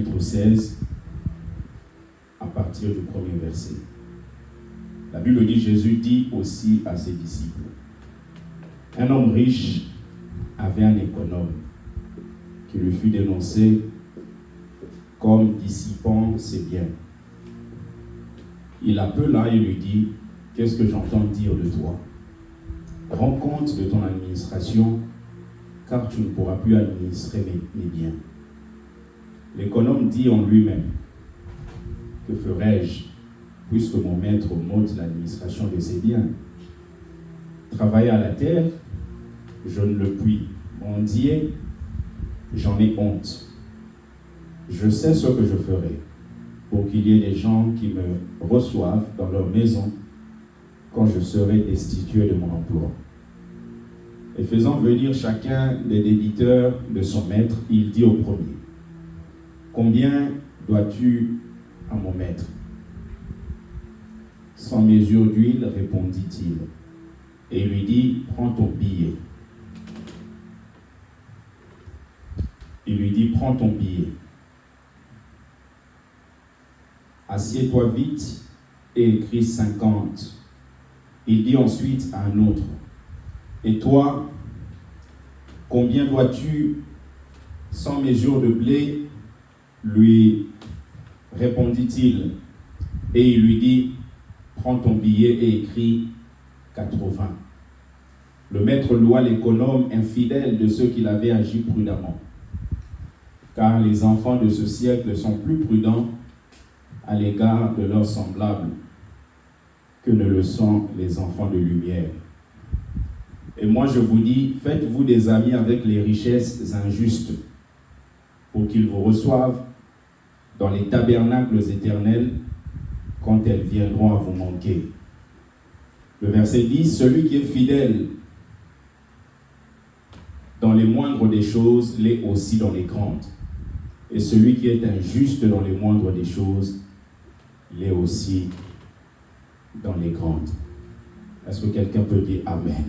chapitre 16, à partir du premier verset. La Bible dit, Jésus dit aussi à ses disciples, un homme riche avait un économe qui lui fut dénoncé comme dissipant ses biens. Il appela et lui dit, qu'est-ce que j'entends dire de toi? Rends compte de ton administration, car tu ne pourras plus administrer mes biens. L'économe dit en lui-même, que ferai-je, puisque mon maître m'ôte l'administration de ses biens? Travailler à la terre, je ne le puis. Mendier, j'en ai honte. Je sais ce que je ferai, pour qu'il y ait des gens qui me reçoivent dans leur maison quand je serai destitué de mon emploi. Et faisant venir chacun des débiteurs de son maître, il dit au premier, combien dois-tu à mon maître? 100 mesures d'huile, répondit-il. Et il lui dit, prends ton billet. Il lui dit, prends ton billet. Assieds-toi vite et écris 50. Il dit ensuite à un autre, et toi, combien dois-tu 100 mesures de blé? Lui répondit-il. Et il lui dit, prends ton billet et écris 80. Le maître loua l'économe infidèle de ceux qui avaient agi prudemment. Car les enfants de ce siècle sont plus prudents à l'égard de leurs semblables que ne le sont les enfants de lumière. Et moi je vous dis, faites-vous des amis avec les richesses injustes, pour qu'ils vous reçoivent dans les tabernacles éternels quand elles viendront à vous manquer. Le verset 10, celui qui est fidèle dans les moindres des choses l'est aussi dans les grandes. Et celui qui est injuste dans les moindres des choses l'est aussi dans les grandes. Est-ce que quelqu'un peut dire Amen?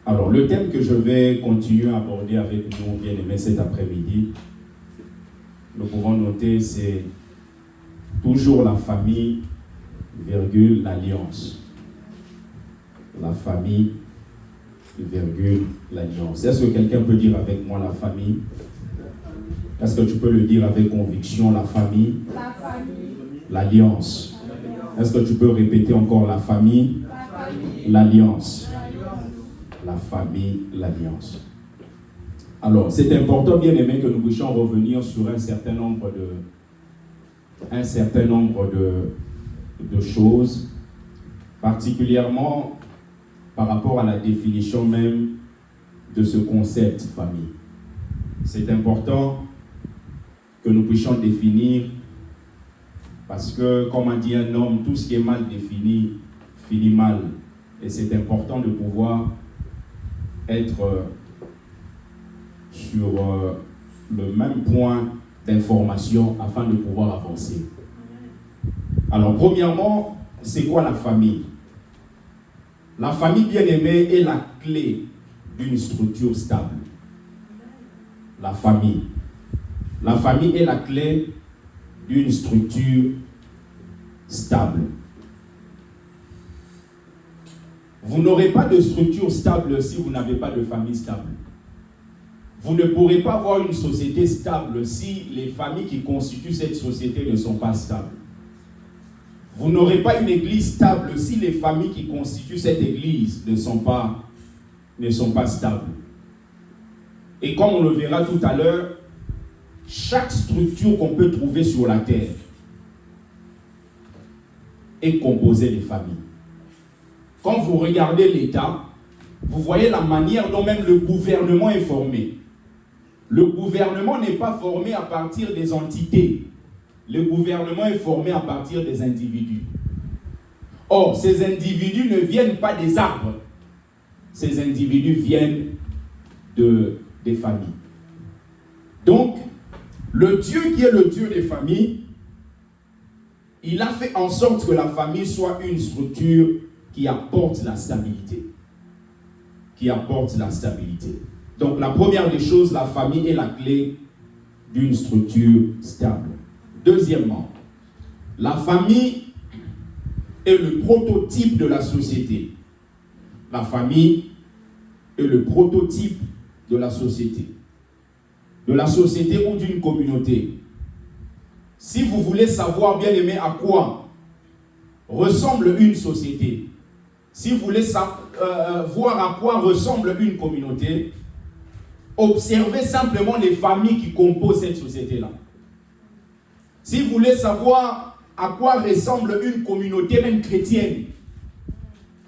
Alors, le thème que je vais continuer à aborder avec nous, bien-aimés, cet après-midi, nous pouvons noter, c'est toujours la famille, virgule, l'alliance. La famille, virgule, l'alliance. Est-ce que quelqu'un peut dire avec moi la famille? Est-ce que tu peux le dire avec conviction, la famille? La famille. L'alliance. Est-ce que tu peux répéter encore la famille? L'alliance. La famille, l'alliance. Alors, c'est important, bien aimé, que nous puissions revenir sur un certain nombre de choses, particulièrement par rapport à la définition même de ce concept famille. C'est important que nous puissions définir, parce que, comme a dit un homme, tout ce qui est mal défini finit mal. Et c'est important de pouvoir être sur le même point d'information afin de pouvoir avancer. Alors, premièrement, c'est quoi la famille? La famille, bien aimée, est la clé d'une structure stable. La famille. La famille est la clé d'une structure stable. Vous n'aurez pas de structure stable si vous n'avez pas de famille stable. Vous ne pourrez pas avoir une société stable si les familles qui constituent cette société ne sont pas stables. Vous n'aurez pas une église stable si les familles qui constituent cette église ne sont pas stables. Et comme on le verra tout à l'heure, chaque structure qu'on peut trouver sur la terre est composée de familles. Quand vous regardez l'État, vous voyez la manière dont même le gouvernement est formé. Le gouvernement n'est pas formé à partir des entités. Le gouvernement est formé à partir des individus. Or, ces individus ne viennent pas des arbres. Ces individus viennent des familles. Donc, le Dieu qui est le Dieu des familles, il a fait en sorte que la famille soit une structure qui apporte la stabilité. Qui apporte la stabilité. Donc, la première des choses, la famille est la clé d'une structure stable. Deuxièmement, la famille est le prototype de la société. La famille est le prototype de la société. De la société ou d'une communauté. Si vous voulez savoir, bien aimé, à quoi ressemble une société, si vous voulez voir à quoi ressemble une communauté, observez simplement les familles qui composent cette société-là. Si vous voulez savoir à quoi ressemble une communauté, même chrétienne,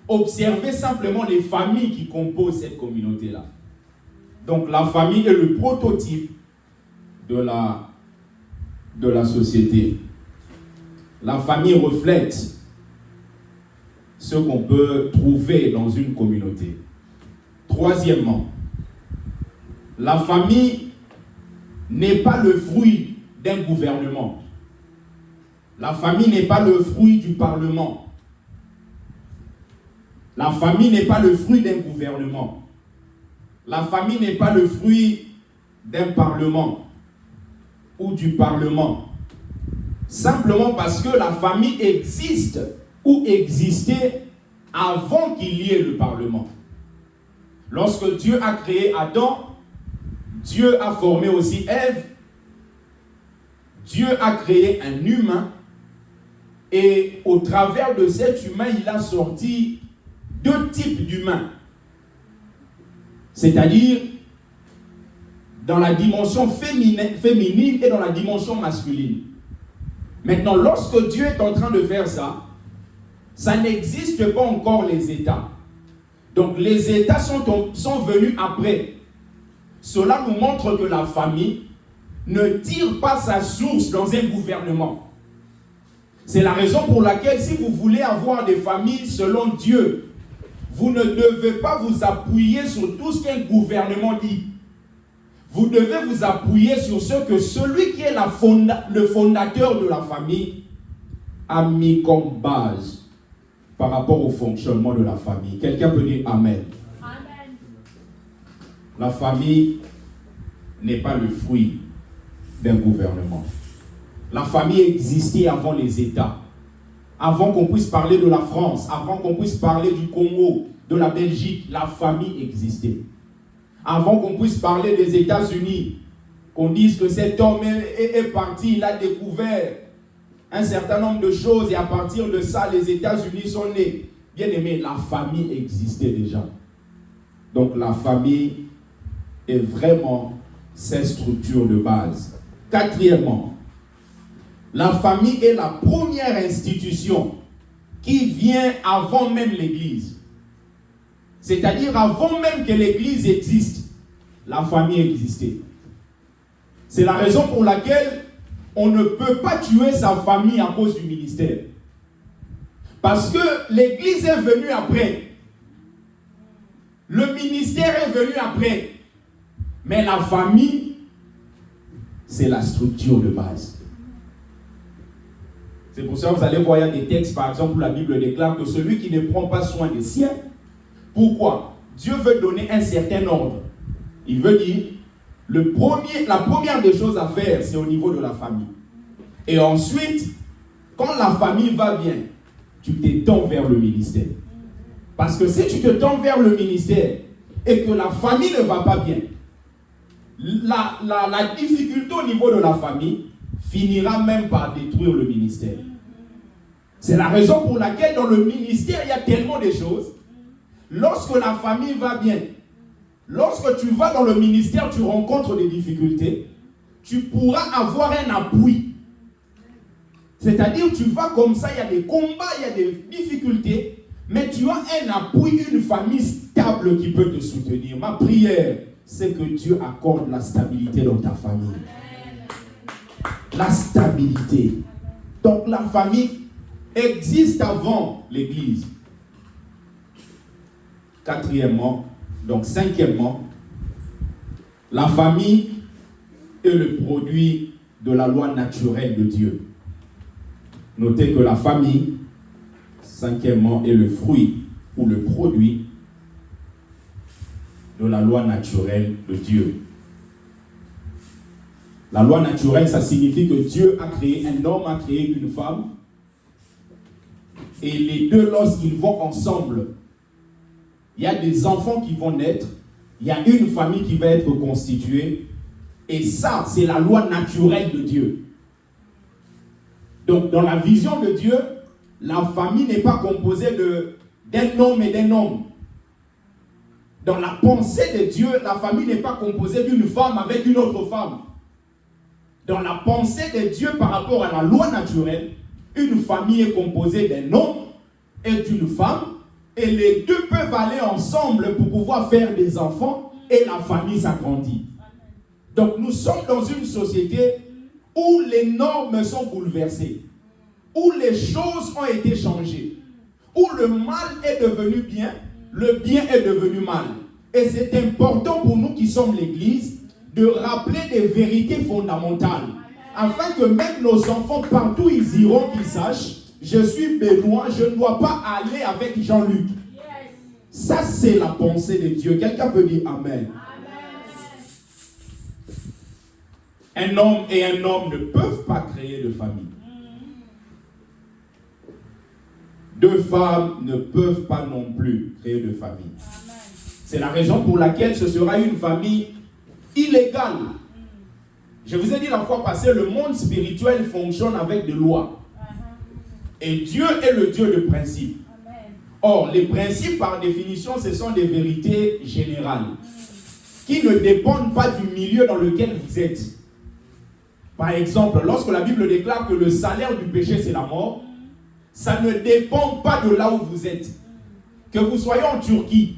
observez simplement les familles qui composent cette communauté-là. Donc la famille est le prototype de la société. La famille reflète ce qu'on peut trouver dans une communauté. Troisièmement, la famille n'est pas le fruit d'un gouvernement. La famille n'est pas le fruit du Parlement. La famille n'est pas le fruit d'un gouvernement. La famille n'est pas le fruit d'un Parlement ou du Parlement. Simplement parce que la famille existe ou existait avant qu'il y ait le Parlement. Lorsque Dieu a créé Adam, Dieu a formé aussi Ève. Dieu a créé un humain. Et au travers de cet humain, il a sorti deux types d'humains. C'est-à-dire dans la dimension féminine et dans la dimension masculine. Maintenant, lorsque Dieu est en train de faire ça, ça n'existe pas encore les États. Donc les États sont venus après. Cela nous montre que la famille ne tire pas sa source dans un gouvernement. C'est la raison pour laquelle, si vous voulez avoir des familles selon Dieu, vous ne devez pas vous appuyer sur tout ce qu'un gouvernement dit. Vous devez vous appuyer sur ce que celui qui est le fondateur de la famille a mis comme base par rapport au fonctionnement de la famille. Quelqu'un peut dire Amen. Amen. La famille n'est pas le fruit d'un gouvernement. La famille existait avant les États. Avant qu'on puisse parler de la France, avant qu'on puisse parler du Congo, de la Belgique, la famille existait. Avant qu'on puisse parler des États-Unis, qu'on dise que cet homme est parti, il a découvert un certain nombre de choses et à partir de ça, les États-Unis sont nés. Bien aimé, la famille existait déjà. Donc la famille est vraiment cette structure de base. Quatrièmement, la famille est la première institution qui vient avant même l'Église. C'est-à-dire avant même que l'Église existe, la famille existait. C'est la raison pour laquelle on ne peut pas tuer sa famille à cause du ministère. Parce que l'Église est venue après. Le ministère est venu après. Mais la famille, c'est la structure de base. C'est pour ça que vous allez voir, il y a des textes, par exemple, où la Bible déclare que celui qui ne prend pas soin des siens, pourquoi? Dieu veut donner un certain ordre. Il veut dire, la première des choses à faire, c'est au niveau de la famille. Et ensuite, quand la famille va bien, tu t'étends vers le ministère. Parce que si tu te tends vers le ministère et que la famille ne va pas bien, la difficulté au niveau de la famille finira même par détruire le ministère. C'est la raison pour laquelle dans le ministère, il y a tellement de choses. Lorsque la famille va bien, lorsque tu vas dans le ministère, tu rencontres des difficultés, tu pourras avoir un appui. C'est-à-dire, tu vas comme ça, il y a des combats, il y a des difficultés, mais tu as un appui, une famille stable qui peut te soutenir. Ma prière, c'est que Dieu accorde la stabilité dans ta famille. La stabilité. Donc la famille existe avant l'Église. Cinquièmement, la famille est le produit de la loi naturelle de Dieu. Notez que la famille, cinquièmement, est le fruit ou le produit de la loi naturelle de Dieu. La loi naturelle, ça signifie que Dieu a créé un homme, a créé une femme. Et les deux, lorsqu'ils vont ensemble, il y a des enfants qui vont naître, il y a une famille qui va être constituée. Et ça, c'est la loi naturelle de Dieu. Donc, dans la vision de Dieu, la famille n'est pas composée d'un homme et d'un homme. Dans la pensée de Dieu, la famille n'est pas composée d'une femme avec une autre femme. Dans la pensée de Dieu par rapport à la loi naturelle, une famille est composée d'un homme et d'une femme, et les deux peuvent aller ensemble pour pouvoir faire des enfants, et la famille s'agrandit. Donc nous sommes dans une société où les normes sont bouleversées, où les choses ont été changées, où le mal est devenu bien, le bien est devenu mal. Et c'est important pour nous qui sommes l'Église de rappeler des vérités fondamentales, afin que même nos enfants, partout où ils iront, qu'ils sachent, je suis Benoît, je ne dois pas aller avec Jean-Luc. Ça, c'est la pensée de Dieu. Quelqu'un peut dire Amen. Un homme et un homme ne peuvent pas créer de famille. Deux femmes ne peuvent pas non plus créer de famille. C'est la raison pour laquelle ce sera une famille illégale. Je vous ai dit la fois passée, le monde spirituel fonctionne avec des lois. Et Dieu est le Dieu de principes. Or, les principes, par définition, ce sont des vérités générales qui ne dépendent pas du milieu dans lequel vous êtes. Par exemple, lorsque la Bible déclare que le salaire du péché, c'est la mort, ça ne dépend pas de là où vous êtes. Que vous soyez en Turquie,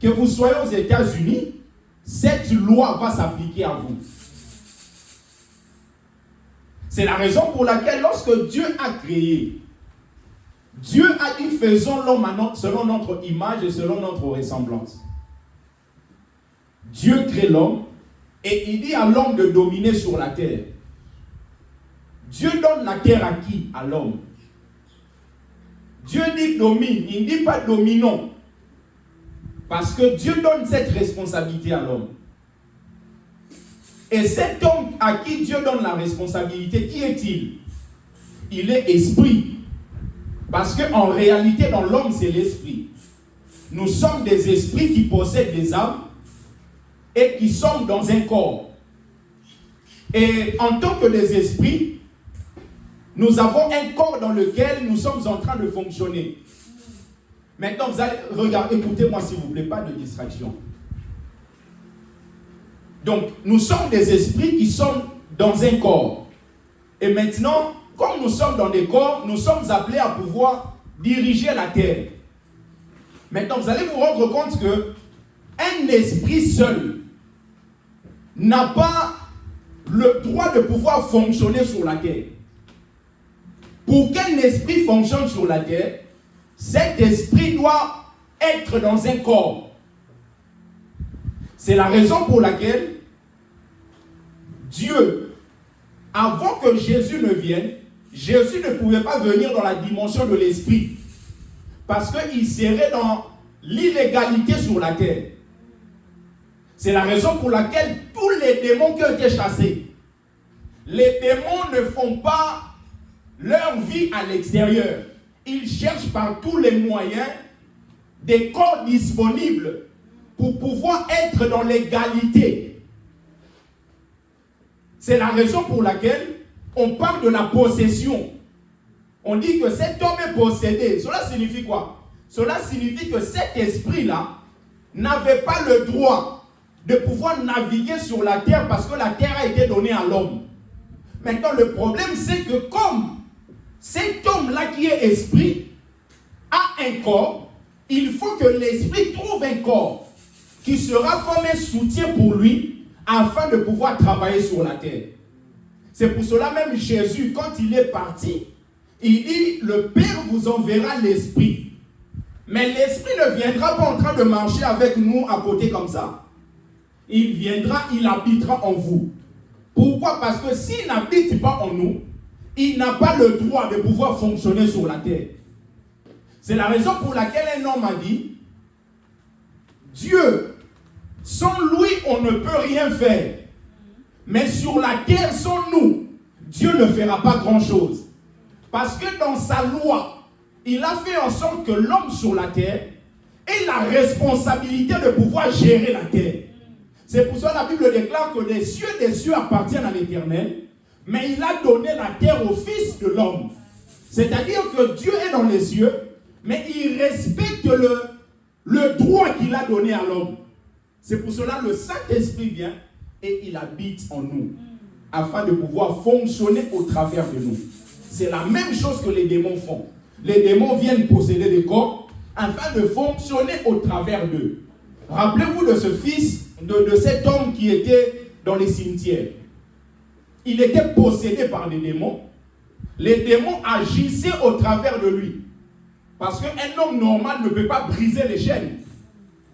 que vous soyez aux États-Unis, cette loi va s'appliquer à vous. C'est la raison pour laquelle lorsque Dieu a créé, Dieu a dit faisons l'homme selon notre image et selon notre ressemblance. Dieu crée l'homme et il dit à l'homme de dominer sur la terre. Dieu donne la terre à qui? À l'homme. Dieu dit domine, il ne dit pas dominons. Parce que Dieu donne cette responsabilité à l'homme. Et cet homme à qui Dieu donne la responsabilité, qui est-il? Il est esprit. Parce qu'en réalité, dans l'homme, c'est l'esprit. Nous sommes des esprits qui possèdent des âmes et qui sommes dans un corps. Et en tant que des esprits, nous avons un corps dans lequel nous sommes en train de fonctionner. Maintenant, vous allez regarder, écoutez-moi s'il vous plaît, pas de distraction. Donc, nous sommes des esprits qui sont dans un corps. Et maintenant, comme nous sommes dans des corps, nous sommes appelés à pouvoir diriger la terre. Maintenant, vous allez vous rendre compte que un esprit seul n'a pas le droit de pouvoir fonctionner sur la terre. Pour qu'un esprit fonctionne sur la terre, cet esprit doit être dans un corps. C'est la raison pour laquelle Dieu, avant que Jésus ne vienne, Jésus ne pouvait pas venir dans la dimension de l'esprit. Parce qu'il serait dans l'illégalité sur la terre. C'est la raison pour laquelle tous les démons qui ont été chassés, les démons ne font pas leur vie à l'extérieur. Ils cherchent par tous les moyens des corps disponibles pour pouvoir être dans l'égalité. C'est la raison pour laquelle on parle de la possession. On dit que cet homme est possédé. Cela signifie quoi? Cela signifie que cet esprit-là n'avait pas le droit de pouvoir naviguer sur la terre parce que la terre a été donnée à l'homme. Maintenant, le problème, c'est que comme cet homme-là qui est esprit a un corps, il faut que l'esprit trouve un corps qui sera comme un soutien pour lui afin de pouvoir travailler sur la terre. C'est pour cela même Jésus, quand il est parti, il dit, le Père vous enverra l'Esprit. Mais l'Esprit ne viendra pas en train de marcher avec nous à côté comme ça. Il viendra, il habitera en vous. Pourquoi? Parce que s'il n'habite pas en nous, il n'a pas le droit de pouvoir fonctionner sur la terre. C'est la raison pour laquelle un homme a dit, Dieu, sans lui, on ne peut rien faire. Mais sur la terre sans nous, Dieu ne fera pas grand-chose. Parce que dans sa loi, il a fait en sorte que l'homme sur la terre ait la responsabilité de pouvoir gérer la terre. C'est pour ça que la Bible déclare que les cieux appartiennent à l'Éternel, mais il a donné la terre au Fils de l'homme. C'est-à-dire que Dieu est dans les cieux, mais il respecte le droit qu'il a donné à l'homme. C'est pour cela que le Saint-Esprit vient et il habite en nous, afin de pouvoir fonctionner au travers de nous. C'est la même chose que les démons font. Les démons viennent posséder des corps afin de fonctionner au travers d'eux. Rappelez-vous de ce fils, de cet homme qui était dans les cimetières. Il était possédé par des démons. Les démons agissaient au travers de lui. Parce qu'un homme normal ne peut pas briser les chaînes.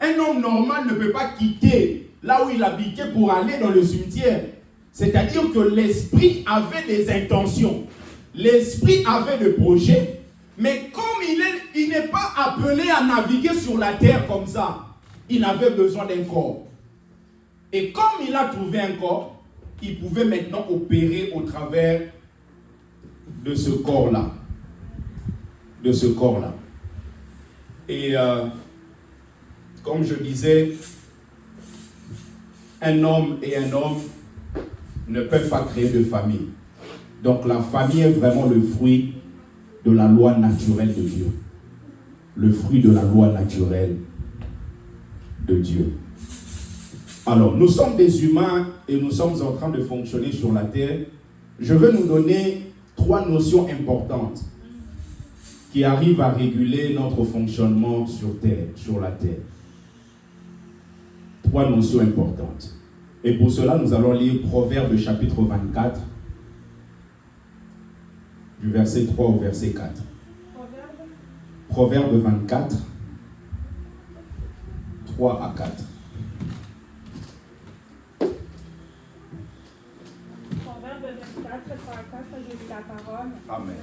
Un homme normal ne peut pas quitter là où il habitait pour aller dans le cimetière. C'est-à-dire que l'esprit avait des intentions. L'esprit avait des projets. Mais comme il n'est pas appelé à naviguer sur la terre comme ça, il avait besoin d'un corps. Et comme il a trouvé un corps, il pouvait maintenant opérer au travers de ce corps-là. De ce corps-là. Et comme je disais, un homme et un homme ne peuvent pas créer de famille. Donc la famille est vraiment le fruit de la loi naturelle de Dieu. Le fruit de la loi naturelle de Dieu. Alors, nous sommes des humains et nous sommes en train de fonctionner sur la terre. Je veux nous donner 3 notions importantes qui arrivent à réguler notre fonctionnement sur la terre. 3 notions importantes. Et pour cela, nous allons lire Proverbes chapitre 24, du verset 3 au verset 4. Proverbes 24, 3 à 4. Proverbes 24, 3 à 4, je lis la parole. Amen.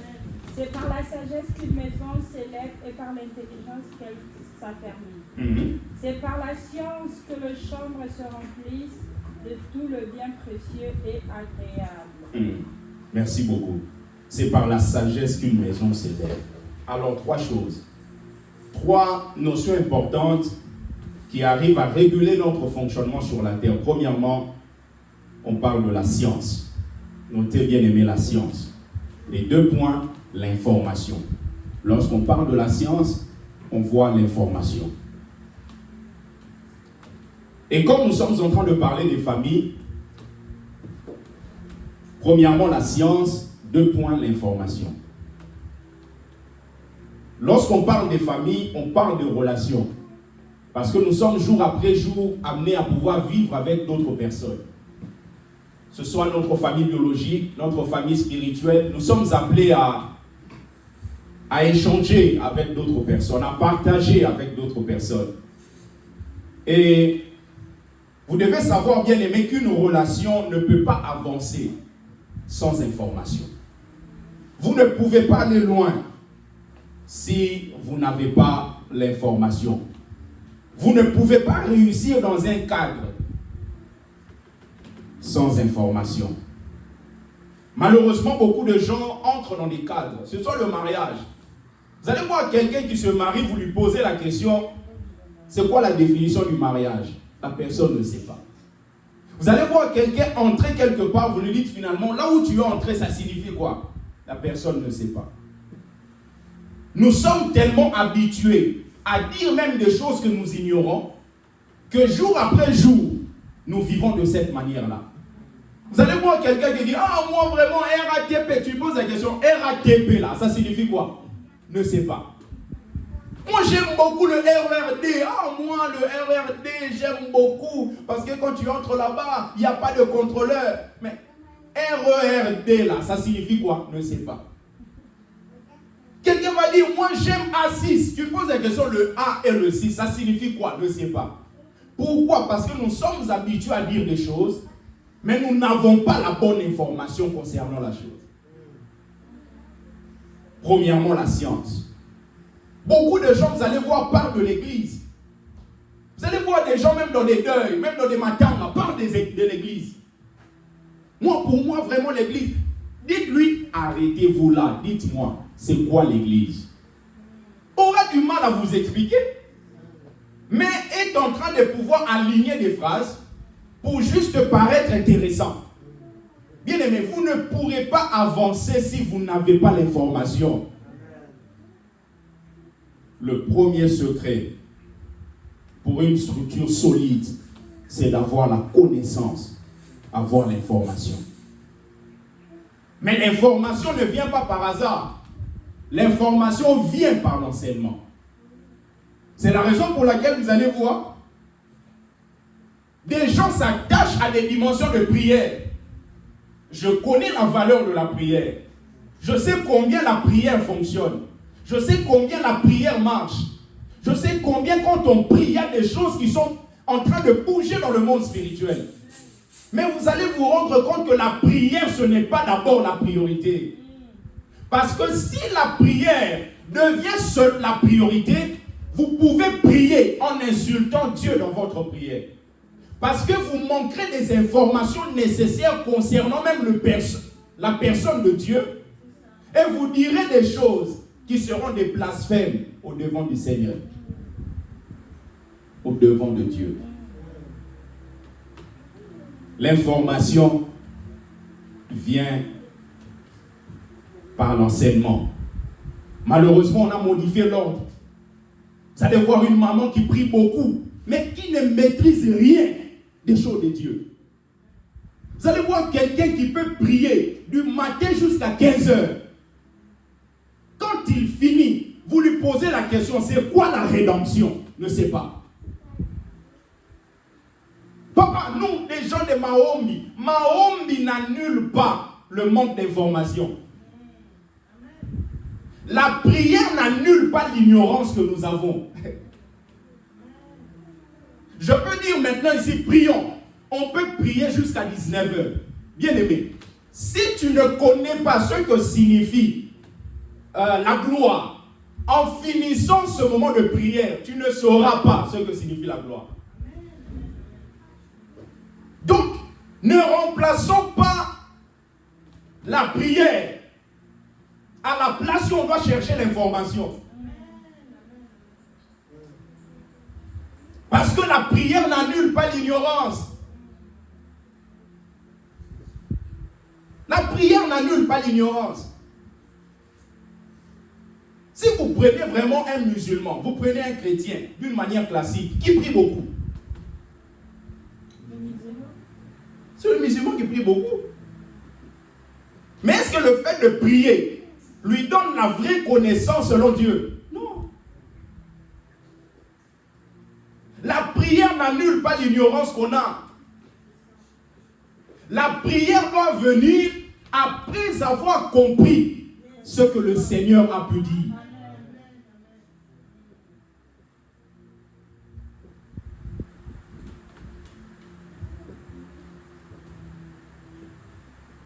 C'est par la sagesse qu'une maison s'élève et par l'intelligence qu'elle s'affermit. C'est par la science que les chambres se remplissent de tout le bien précieux et agréable. Merci beaucoup. C'est par la sagesse qu'une maison s'élève. Alors, 3 choses. 3 notions importantes qui arrivent à réguler notre fonctionnement sur la terre. Premièrement, on parle de la science. Notez bien aimé la science. Les 2 points, l'information. Lorsqu'on parle de la science, on voit l'information. Et comme nous sommes en train de parler des familles, premièrement la science, 2 points, l'information. Lorsqu'on parle des familles, on parle de relations. Parce que nous sommes jour après jour amenés à pouvoir vivre avec d'autres personnes. Ce soit notre famille biologique, notre famille spirituelle, nous sommes appelés à échanger avec d'autres personnes, à partager avec d'autres personnes. Et vous devez savoir, bien aimé, qu'une relation ne peut pas avancer sans information. Vous ne pouvez pas aller loin si vous n'avez pas l'information. Vous ne pouvez pas réussir dans un cadre sans information. Malheureusement, beaucoup de gens entrent dans des cadres. Ce soit le mariage. Vous allez voir quelqu'un qui se marie, vous lui posez la question, c'est quoi la définition du mariage? La personne ne sait pas. Vous allez voir quelqu'un entrer quelque part, vous lui dites finalement, là où tu es entré, ça signifie quoi? La personne ne sait pas. Nous sommes tellement habitués à dire même des choses que nous ignorons, que jour après jour, nous vivons de cette manière-là. Vous allez voir quelqu'un qui dit, ah moi vraiment RATP, tu poses la question, RATP là, ça signifie quoi? Ne sais pas. Moi j'aime beaucoup le RERD, ah moi le RERD j'aime beaucoup, parce que quand tu entres là-bas, il n'y a pas de contrôleur. Mais RERD là, ça signifie quoi? Ne sais pas. Quelqu'un va dire, moi j'aime A6. Tu poses la question, le A et le 6, ça signifie quoi? Ne sais pas. Pourquoi? Parce que nous sommes habitués à dire des choses, mais nous n'avons pas la bonne information concernant la chose. Premièrement, la science. Beaucoup de gens, vous allez voir, parlent de l'église. Vous allez voir des gens, même dans des deuils, même dans des matins, on parle de l'église. Pour moi, vraiment, l'église. Dites-lui, arrêtez-vous là. Dites-moi, c'est quoi l'église? Aura du mal à vous expliquer, mais est en train de pouvoir aligner des phrases pour juste paraître intéressant. Bien aimé, vous ne pourrez pas avancer si vous n'avez pas l'information. Le premier secret pour une structure solide, c'est d'avoir la connaissance, avoir l'information. Mais l'information ne vient pas par hasard. L'information vient par l'enseignement. C'est la raison pour laquelle vous allez voir des gens s'attachent à des dimensions de prière. Je connais la valeur de la prière. Je sais combien la prière fonctionne. Je sais combien la prière marche. Je sais combien quand on prie, il y a des choses qui sont en train de bouger dans le monde spirituel. Mais vous allez vous rendre compte que la prière, ce n'est pas d'abord la priorité. Parce que si la prière devient seule la priorité, vous pouvez prier en insultant Dieu dans votre prière. Parce que vous manquerez des informations nécessaires concernant même la personne de Dieu. Et vous direz des choses qui seront des blasphèmes au devant du Seigneur. Au devant de Dieu. L'information vient par l'enseignement. Malheureusement, on a modifié l'ordre. Vous allez voir une maman qui prie beaucoup, mais qui ne maîtrise rien des choses de Dieu. Vous allez voir quelqu'un qui peut prier du matin jusqu'à 15 heures. Quand il finit, vous lui posez la question, c'est quoi la rédemption? Ne sait pas. Papa, nous, les gens de Mahombi n'annule pas le manque d'information. La prière n'annule pas l'ignorance que nous avons. Je peux dire maintenant ici, prions. On peut prier jusqu'à 19h. Bien aimé, si tu ne connais pas ce que signifie la gloire, en finissant ce moment de prière, tu ne sauras pas ce que signifie la gloire. Donc, ne remplaçons pas la prière à la place où on doit chercher l'information. Parce que la prière n'annule pas l'ignorance. La prière n'annule pas l'ignorance. Si vous prenez vraiment un musulman, vous prenez un chrétien d'une manière classique, qui prie beaucoup. C'est le musulman qui prie beaucoup. Mais est-ce que le fait de prier lui donne la vraie connaissance selon Dieu? Non. La prière n'annule pas l'ignorance qu'on a. La prière doit venir après avoir compris ce que le Seigneur a pu dire.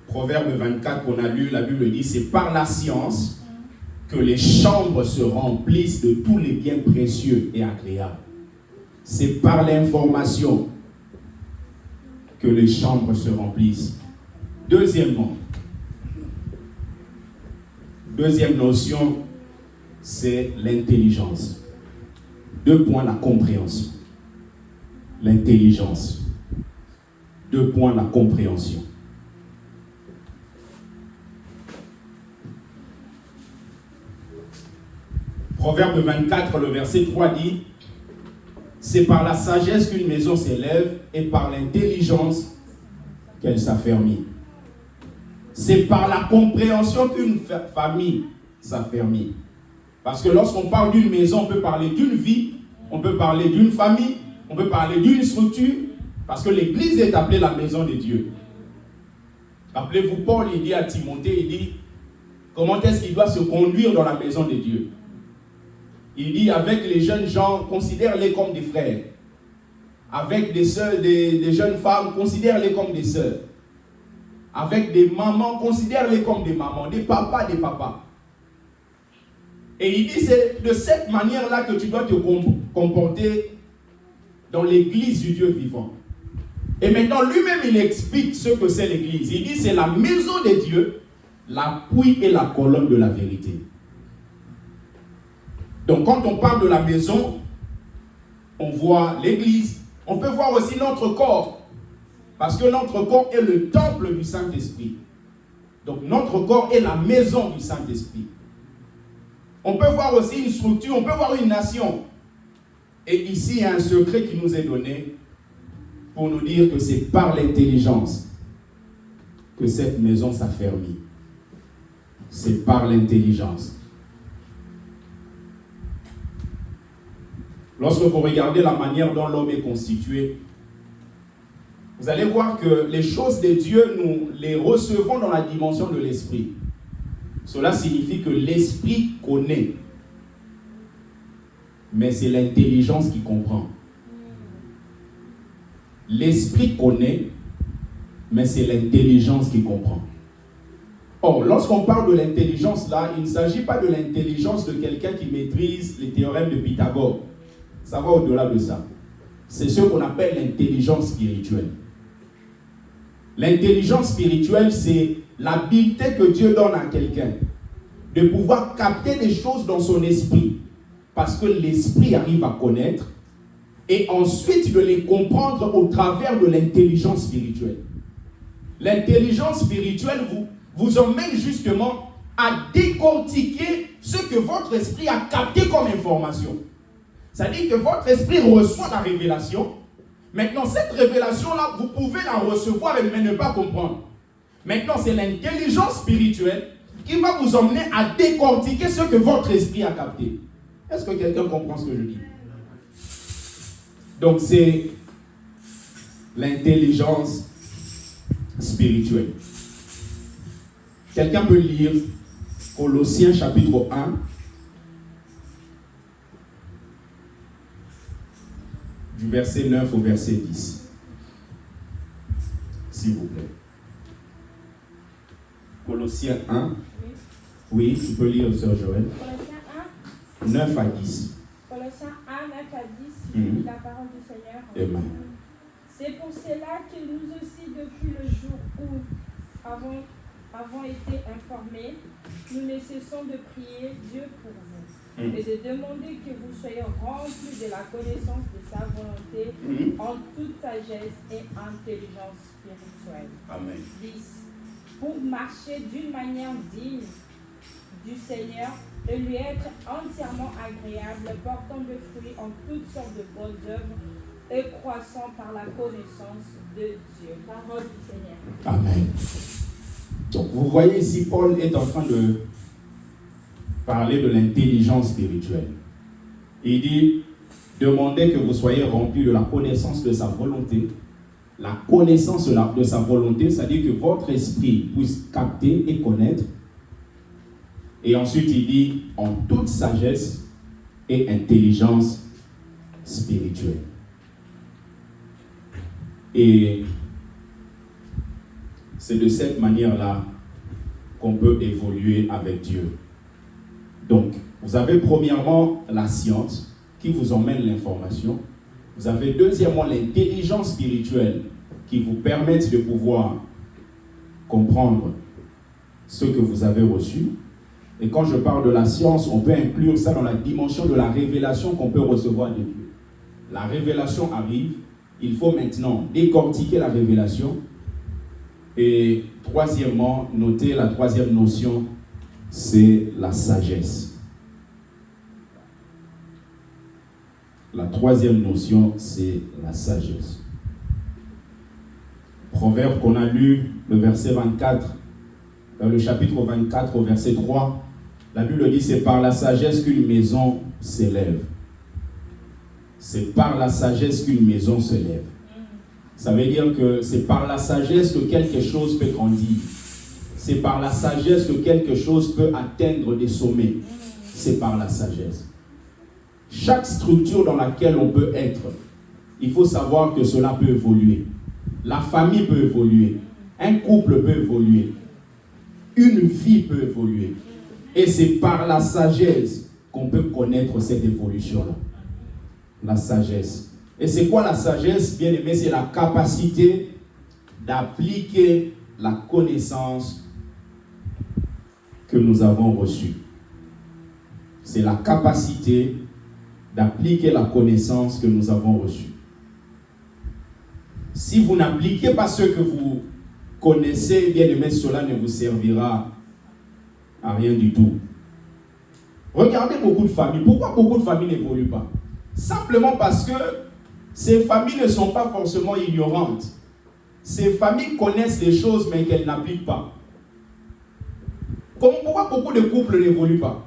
Proverbe 24 qu'on a lu, la Bible dit, c'est par la science que les chambres se remplissent de tous les biens précieux et agréables. C'est par l'information que les chambres se remplissent. Deuxième notion, c'est l'intelligence. 2 points, la compréhension. L'intelligence. 2 points, la compréhension. Proverbe 24, le verset 3 dit, c'est par la sagesse qu'une maison s'élève et par l'intelligence qu'elle s'affermit. C'est par la compréhension qu'une famille s'affermit. Parce que lorsqu'on parle d'une maison, on peut parler d'une vie, on peut parler d'une famille, on peut parler d'une structure, parce que l'église est appelée la maison de Dieu. Rappelez-vous, Paul, il dit à Timothée, il dit, comment est-ce qu'il doit se conduire dans la maison de Dieu? Il dit, avec les jeunes gens, considère-les comme des frères. Avec des sœurs, des jeunes femmes, considère-les comme des sœurs. Avec des mamans, considère-les comme des mamans, des papas. Et il dit, c'est de cette manière-là que tu dois te comporter dans l'église du Dieu vivant. Et maintenant, lui-même, il explique ce que c'est l'Église. Il dit, c'est la maison de Dieu, l'appui et la colonne de la vérité. Donc, quand on parle de la maison, on voit l'Église. On peut voir aussi notre corps. Parce que notre corps est le temple du Saint-Esprit. Donc, notre corps est la maison du Saint-Esprit. On peut voir aussi une structure, on peut voir une nation. Et ici, il y a un secret qui nous est donné pour nous dire que c'est par l'intelligence que cette maison s'affermit. C'est par l'intelligence. Lorsque vous regardez la manière dont l'homme est constitué, vous allez voir que les choses de Dieu, nous les recevons dans la dimension de l'esprit. Cela signifie que l'esprit connaît, mais c'est l'intelligence qui comprend. L'esprit connaît, mais c'est l'intelligence qui comprend. Or, lorsqu'on parle de l'intelligence là, il ne s'agit pas de l'intelligence de quelqu'un qui maîtrise les théorèmes de Pythagore. Ça va au-delà de ça. C'est ce qu'on appelle l'intelligence spirituelle. L'intelligence spirituelle, c'est l'habileté que Dieu donne à quelqu'un de pouvoir capter des choses dans son esprit, parce que l'esprit arrive à connaître, et ensuite de les comprendre au travers de l'intelligence spirituelle. L'intelligence spirituelle vous emmène justement à décortiquer ce que votre esprit a capté comme information. C'est-à-dire que votre esprit reçoit la révélation. Maintenant, cette révélation-là, vous pouvez la recevoir mais ne pas comprendre. Maintenant, c'est l'intelligence spirituelle qui va vous emmener à décortiquer ce que votre esprit a capté. Est-ce que quelqu'un comprend ce que je dis? Donc, c'est l'intelligence spirituelle. Quelqu'un peut lire Colossiens chapitre 1. Du verset 9 au verset 10. S'il vous plaît. Colossiens 1. Oui, tu peux lire, sœur Joël. Colossiens 1. 9 à 10. Colossiens 1, 9 à 10, la parole du Seigneur. Amen. C'est pour cela que nous aussi, depuis le jour où avons été informés, nous ne cessons de prier Dieu pour vous et de demander que vous soyez remplis de la connaissance de sa volonté en toute sagesse et intelligence spirituelle. Amen. 10. Pour marcher d'une manière digne du Seigneur et lui être entièrement agréable, portant de fruits en toutes sortes de bonnes œuvres et croissant par la connaissance de Dieu. Parole du Seigneur. Amen. Donc, vous voyez ici, Paul est en train de parler de l'intelligence spirituelle. Il dit, demandez que vous soyez remplis de la connaissance de sa volonté. La connaissance de sa volonté, c'est-à-dire que votre esprit puisse capter et connaître. Et ensuite, il dit, en toute sagesse et intelligence spirituelle. Et c'est de cette manière-là qu'on peut évoluer avec Dieu. Donc, vous avez premièrement la science qui vous emmène l'information. Vous avez deuxièmement l'intelligence spirituelle qui vous permet de pouvoir comprendre ce que vous avez reçu. Et quand je parle de la science, on peut inclure ça dans la dimension de la révélation qu'on peut recevoir de Dieu. La révélation arrive, il faut maintenant décortiquer la révélation. Et troisièmement, notez la troisième notion, c'est la sagesse. La troisième notion, c'est la sagesse. Proverbe qu'on a lu, le verset 24, dans le chapitre 24 au verset 3, la Bible dit, c'est par la sagesse qu'une maison s'élève. C'est par la sagesse qu'une maison s'élève. Ça veut dire que c'est par la sagesse que quelque chose peut grandir. C'est par la sagesse que quelque chose peut atteindre des sommets. C'est par la sagesse. Chaque structure dans laquelle on peut être, il faut savoir que cela peut évoluer. La famille peut évoluer. Un couple peut évoluer. Une vie peut évoluer. Et c'est par la sagesse qu'on peut connaître cette évolution-là. La sagesse. Et c'est quoi la sagesse, bien aimé? C'est la capacité d'appliquer la connaissance que nous avons reçue. C'est la capacité d'appliquer la connaissance que nous avons reçue. Si vous n'appliquez pas ce que vous connaissez, bien aimé, cela ne vous servira à rien du tout. Regardez beaucoup de familles. Pourquoi beaucoup de familles n'évoluent pas? Simplement parce que ces familles ne sont pas forcément ignorantes. Ces familles connaissent des choses mais qu'elles n'appliquent pas. Pourquoi beaucoup de couples n'évoluent pas?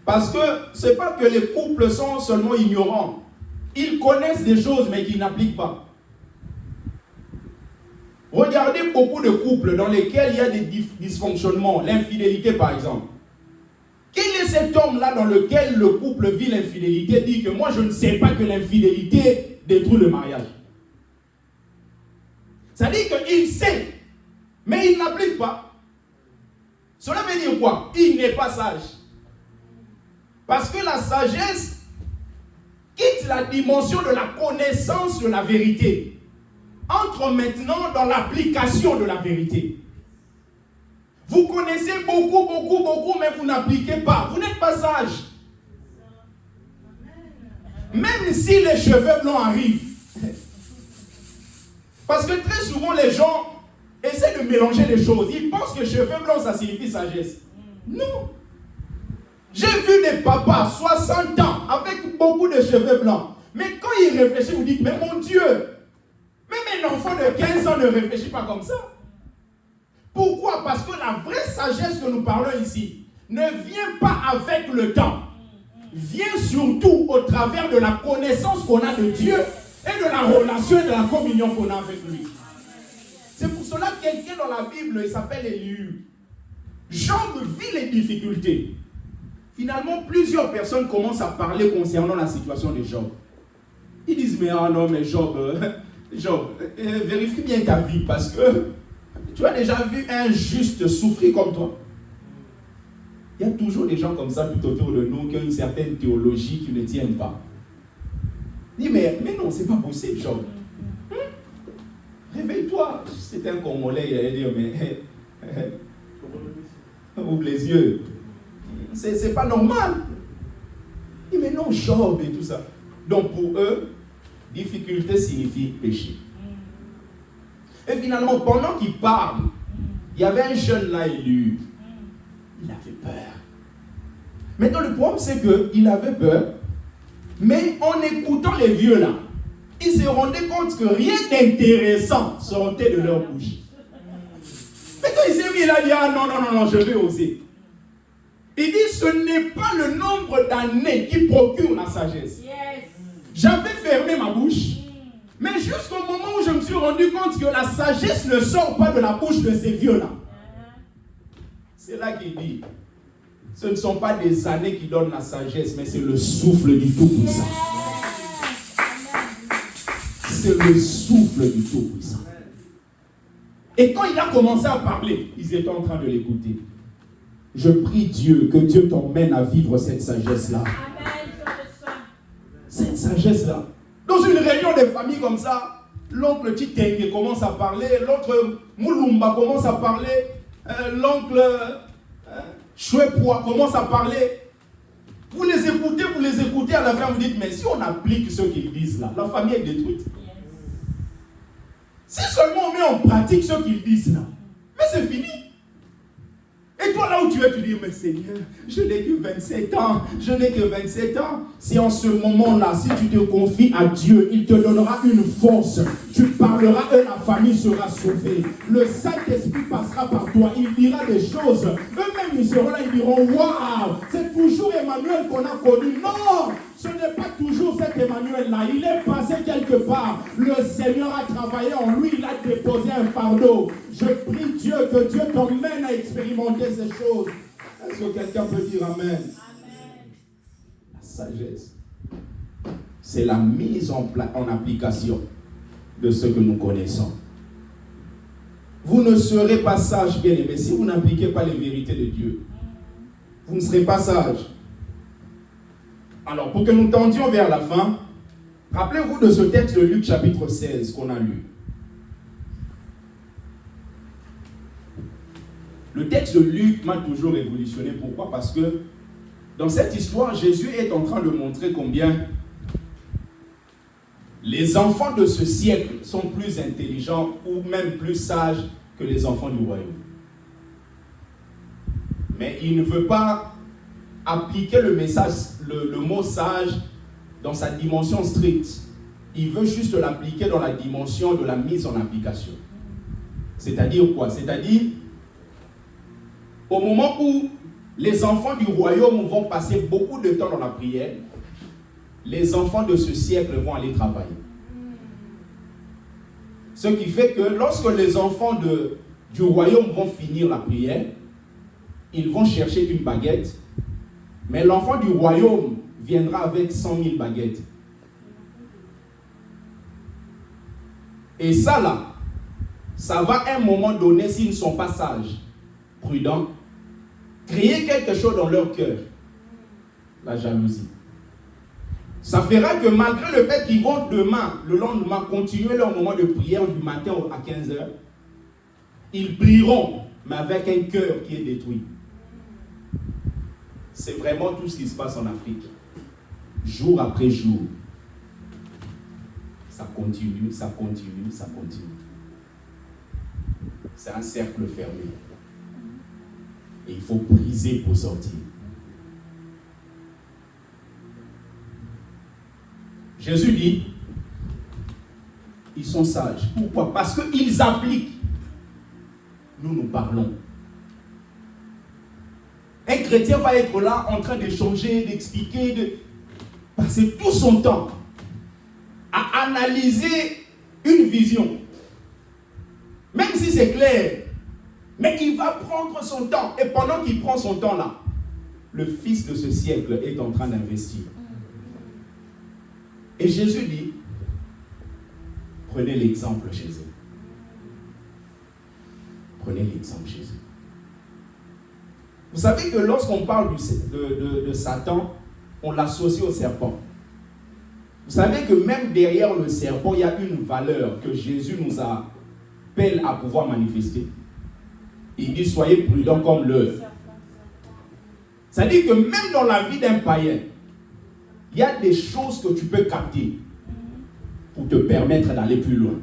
Parce que ce n'est pas que les couples sont seulement ignorants. Ils connaissent des choses mais qu'ils n'appliquent pas. Regardez beaucoup de couples dans lesquels il y a des dysfonctionnements, l'infidélité par exemple. Quel est cet homme-là dans lequel le couple vit l'infidélité, dit que moi je ne sais pas que l'infidélité détruit le mariage? Ça dit qu'il sait, mais il n'applique pas. Cela veut dire quoi? Il n'est pas sage. Parce que la sagesse quitte la dimension de la connaissance de la vérité. Entre maintenant dans l'application de la vérité. Vous connaissez beaucoup, mais vous n'appliquez pas. Vous n'êtes pas sage. Même si les cheveux blancs arrivent. Parce que très souvent, les gens essaient de mélanger les choses. Ils pensent que cheveux blancs, ça signifie sagesse. Non. J'ai vu des papas, 60 ans, avec beaucoup de cheveux blancs. Mais quand ils réfléchissent, vous dites, mais mon Dieu, même un enfant de 15 ans ne réfléchit pas comme ça. Pourquoi? Parce que la vraie sagesse que nous parlons ici ne vient pas avec le temps. Vient surtout au travers de la connaissance qu'on a de Dieu et de la relation et de la communion qu'on a avec lui. C'est pour cela que quelqu'un dans la Bible, il s'appelle Élie. Job vit les difficultés. Finalement, plusieurs personnes commencent à parler concernant la situation de Job. Ils disent, mais ah non, mais Job, vérifie bien ta vie parce que tu as déjà vu un juste souffrir comme toi. Il y a toujours des gens comme ça tout autour de nous qui ont une certaine théologie qui ne tiennent pas. Dis, mais non, c'est pas possible, Job. Réveille-toi. C'était un Congolais, il allait dire, mais ouvre les yeux. C'est pas normal. Dis, mais non, Job et tout ça. Donc pour eux, difficulté signifie péché. Et finalement, pendant qu'il parle, il y avait un jeune là élu. Il avait peur. Maintenant, le problème, c'est qu'il avait peur, mais en écoutant les vieux là, il se rendait compte que rien d'intéressant sortait de leur bouche. Mais quand il s'est mis là, il dit, ah non, je vais oser. Il dit, ce n'est pas le nombre d'années qui procure la sagesse. Yes. J'avais fermé ma bouche. Mais jusqu'au moment où je me suis rendu compte que la sagesse ne sort pas de la bouche de ces vieux-là. C'est là qu'il dit, ce ne sont pas des années qui donnent la sagesse, mais c'est le souffle du Tout-Puissant. C'est le souffle du Tout-Puissant. Et quand il a commencé à parler, ils étaient en train de l'écouter. Je prie Dieu, que Dieu t'emmène à vivre cette sagesse-là. Cette sagesse-là. Dans une réunion de famille comme ça, l'oncle Titenge commence à parler, l'autre Moulumba commence à parler, l'oncle Chouepoua commence à parler. Vous les écoutez, à la fin vous dites, mais si on applique ce qu'ils disent là, la famille est détruite. Si seulement on met en pratique ce qu'ils disent là, mais c'est fini. Et toi là où tu es, tu dis, mais Seigneur, je n'ai que 27 ans. Si en ce moment-là, si tu te confies à Dieu, il te donnera une force. Tu parleras et la famille sera sauvée. Le Saint-Esprit passera par toi. Il dira des choses. Eux-mêmes, ils seront là, ils diront, waouh, c'est toujours Emmanuel qu'on a connu. Non, ce n'est pas toujours cet Emmanuel-là. Il est passé quelque part. Le Seigneur a travaillé en lui. Il a déposé un fardeau. Je prie Dieu que Dieu t'emmène à expérimenter ces choses. Est-ce que quelqu'un peut dire Amen? Amen. La sagesse, c'est la mise en application de ce que nous connaissons. Vous ne serez pas sage, bien aimé, si vous n'appliquez pas les vérités de Dieu. Vous ne serez pas sage. Alors, pour que nous tendions vers la fin, Rappelez-vous de ce texte de Luc chapitre 16 qu'on a lu. Le texte de Luc m'a toujours révolutionné. Pourquoi? Parce que dans cette histoire, Jésus est en train de montrer combien les enfants de ce siècle sont plus intelligents ou même plus sages que les enfants du royaume. Mais il ne veut pas appliquer le message, le mot sage dans sa dimension stricte. Il veut juste l'appliquer dans la dimension de la mise en application. C'est-à-dire quoi? C'est-à-dire, au moment où les enfants du royaume vont passer beaucoup de temps dans la prière, les enfants de ce siècle vont aller travailler. Ce qui fait que lorsque les enfants du royaume vont finir la prière, ils vont chercher une baguette, mais l'enfant du royaume viendra avec 100 000 baguettes. Et ça là, ça va à un moment donné, s'ils ne sont pas sages, prudents, créer quelque chose dans leur cœur. La jalousie. Ça fera que malgré le fait qu'ils vont le lendemain, continuer leur moment de prière du matin à 15h, ils prieront, mais avec un cœur qui est détruit. C'est vraiment tout ce qui se passe en Afrique. Jour après jour. Ça continue, ça continue, ça continue. C'est un cercle fermé. Et il faut briser pour sortir. Jésus dit, ils sont sages. Pourquoi? Parce qu'ils appliquent. Nous parlons. Un chrétien va être là en train d'échanger, d'expliquer, de passer tout son temps à analyser une vision. Même si c'est clair, mais il va prendre son temps. Et pendant qu'il prend son temps là, le fils de ce siècle est en train d'investir. Et Jésus dit, prenez l'exemple chez eux. Prenez l'exemple chez eux. Vous savez que lorsqu'on parle de Satan, on l'associe au serpent. Vous savez que même derrière le serpent, il y a une valeur que Jésus nous appelle à pouvoir manifester. Il dit, soyez prudents comme l'œuf. C'est-à-dire que même dans la vie d'un païen, il y a des choses que tu peux capter pour te permettre d'aller plus loin.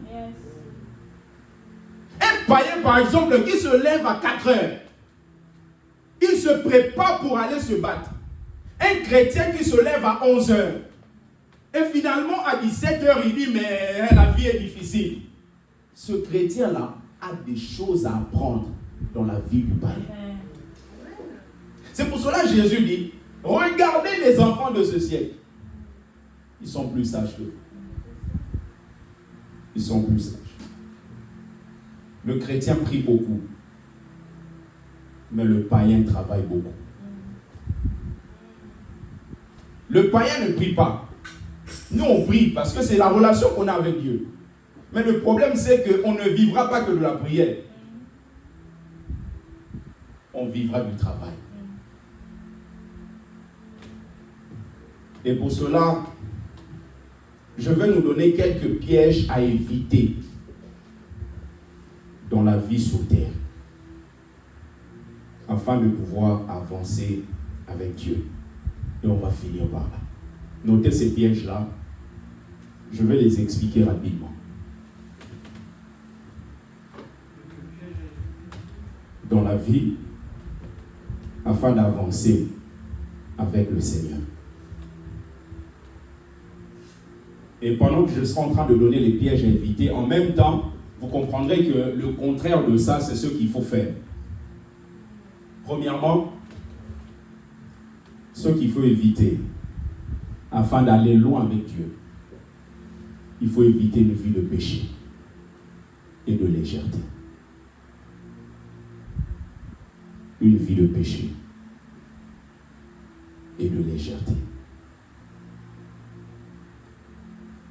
Un païen, par exemple, qui se lève à 4 heures, il se prépare pour aller se battre. Un chrétien qui se lève à 11 heures, et finalement à 17 heures, il dit, mais la vie est difficile. Ce chrétien-là a des choses à apprendre dans la vie du païen. C'est pour cela que Jésus dit, regardez les enfants de ce siècle. Ils sont plus sages que vous. Ils sont plus sages. Le chrétien prie beaucoup, mais le païen travaille beaucoup. Le païen ne prie pas. Nous, on prie parce que c'est la relation qu'on a avec Dieu. Mais le problème, c'est qu'on ne vivra pas que de la prière. On vivra du travail. Et pour cela, je vais nous donner quelques pièges à éviter dans la vie sur terre, afin de pouvoir avancer avec Dieu. Et on va finir par là. Notez ces pièges-là. Je vais les expliquer rapidement. Dans la vie, afin d'avancer avec le Seigneur. Et pendant que je serai en train de donner les pièges à éviter, en même temps, vous comprendrez que le contraire de ça, c'est ce qu'il faut faire. Premièrement, ce qu'il faut éviter, afin d'aller loin avec Dieu, il faut éviter une vie de péché et de légèreté. Une vie de péché et de légèreté.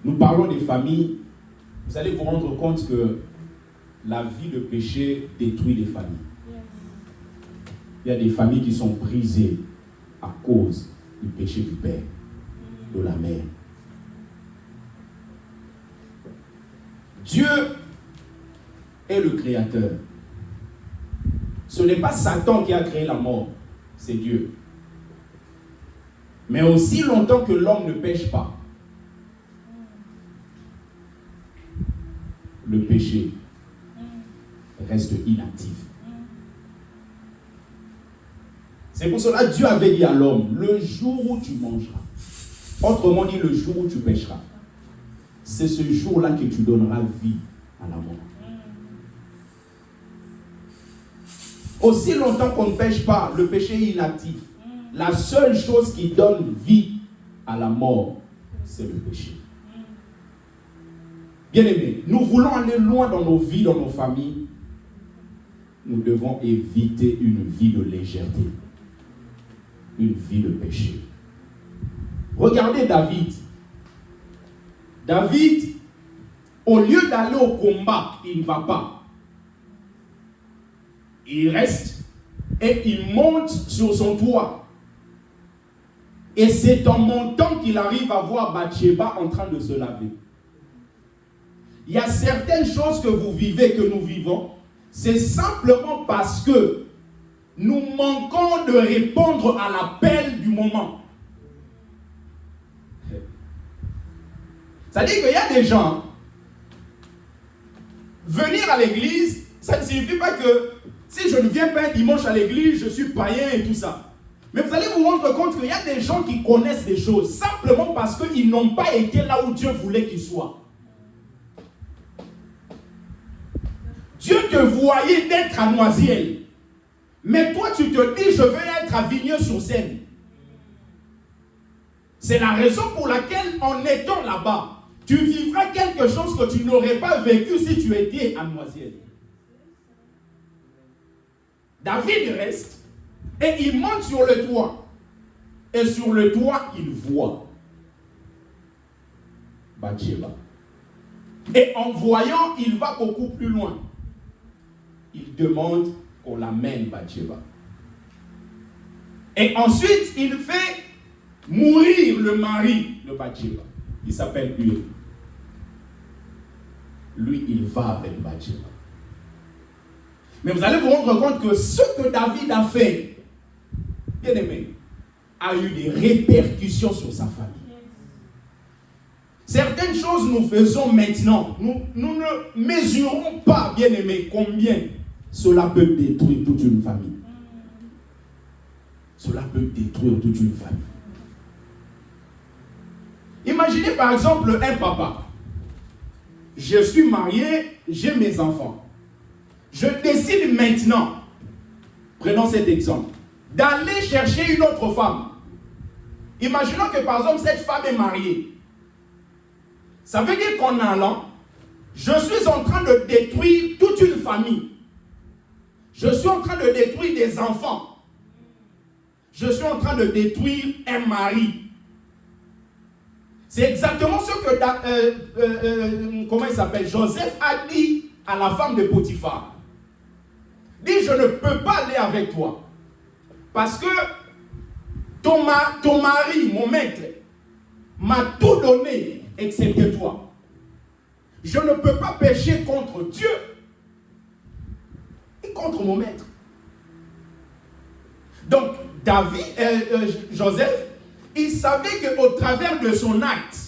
Nous parlons des familles. Vous allez vous rendre compte que la vie de péché détruit les familles. Il y a des familles qui sont brisées à cause du péché du père, de la mère. Dieu est le créateur. Ce n'est pas Satan qui a créé la mort, c'est Dieu. Mais aussi longtemps que l'homme ne pêche pas, le péché reste inactif. C'est pour cela que Dieu avait dit à l'homme, le jour où tu mangeras, autrement dit le jour où tu pêcheras, c'est ce jour-là que tu donneras vie à la mort. Aussi longtemps qu'on ne pêche pas, le péché est inactif. La seule chose qui donne vie à la mort, c'est le péché. Bien-aimés, nous voulons aller loin dans nos vies, dans nos familles. Nous devons éviter une vie de légèreté, une vie de péché. Regardez David. David, au lieu d'aller au combat, il ne va pas. Il reste et il monte sur son toit. Et c'est en montant qu'il arrive à voir Bathsheba en train de se laver. Il y a certaines choses que vous vivez, que nous vivons, c'est simplement parce que nous manquons de répondre à l'appel du moment. C'est-à-dire qu'il y a des gens, venir à l'église, ça ne signifie pas que si je ne viens pas un dimanche à l'église, je suis païen et tout ça. Mais vous allez vous rendre compte qu'il y a des gens qui connaissent des choses simplement parce qu'ils n'ont pas été là où Dieu voulait qu'ils soient. Dieu te voyait d'être à Noisiel. Mais toi, tu te dis, je veux être à Vigneux-sur-Seine. C'est la raison pour laquelle, en étant là-bas, tu vivras quelque chose que tu n'aurais pas vécu si tu étais à Noisiel. David reste et il monte sur le toit. Et sur le toit, il voit Bathsheba. Et en voyant, il va beaucoup plus loin. Il demande qu'on l'amène Bathsheba. Et ensuite, il fait mourir le mari de Bathsheba. Il s'appelle Uri. Lui, il va avec Bathsheba. Mais vous allez vous rendre compte que ce que David a fait, bien aimé, a eu des répercussions sur sa famille. Certaines choses nous faisons maintenant, nous ne mesurons pas, bien aimé, combien cela peut détruire toute une famille. Cela peut détruire toute une famille. Imaginez par exemple un papa. Je suis marié, j'ai mes enfants. Je décide maintenant, prenons cet exemple, d'aller chercher une autre femme. Imaginons que par exemple cette femme est mariée. Ça veut dire qu'en allant, je suis en train de détruire toute une famille. Je suis en train de détruire des enfants. Je suis en train de détruire un mari. C'est exactement ce que comment il s'appelle, Joseph a dit à la femme de Potiphar. Dit, je ne peux pas aller avec toi. Parce que ton mari, mon maître, m'a tout donné, excepté toi. Je ne peux pas pécher contre Dieu et contre mon maître. Donc, Joseph, il savait qu'au travers de son acte,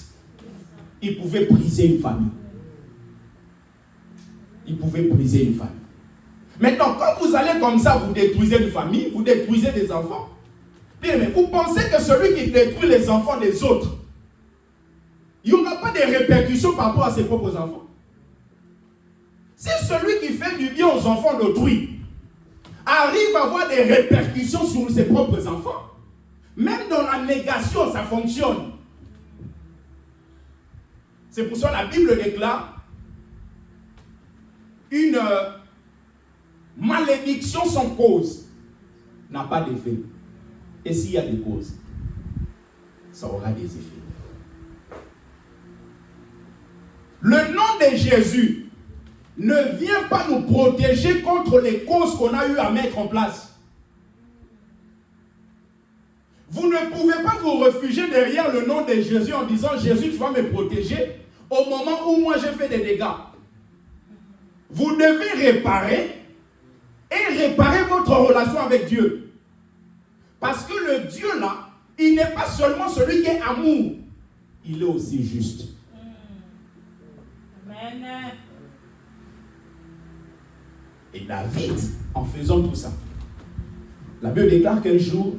il pouvait briser une famille. Il pouvait briser une famille. Maintenant, quand vous allez comme ça, vous détruisez une famille, vous détruisez des enfants. Bien, mais vous pensez que celui qui détruit les enfants des autres, il n'y aura pas de répercussions par rapport à ses propres enfants? Si celui qui fait du bien aux enfants d'autrui arrive à avoir des répercussions sur ses propres enfants, même dans la négation, ça fonctionne. C'est pour ça que la Bible déclare une malédiction sans cause n'a pas d'effet. Et s'il y a des causes, ça aura des effets. Le nom de Jésus ne vient pas nous protéger contre les causes qu'on a eu à mettre en place. Vous ne pouvez pas vous réfugier derrière le nom de Jésus en disant « Jésus, tu vas me protéger au moment où moi j'ai fait des dégâts. » vous devez réparer votre relation avec Dieu. Parce que le Dieu là, il n'est pas seulement celui qui est amour, il est aussi juste. Amen. Et David, en faisant tout ça, la Bible déclare qu'un jour,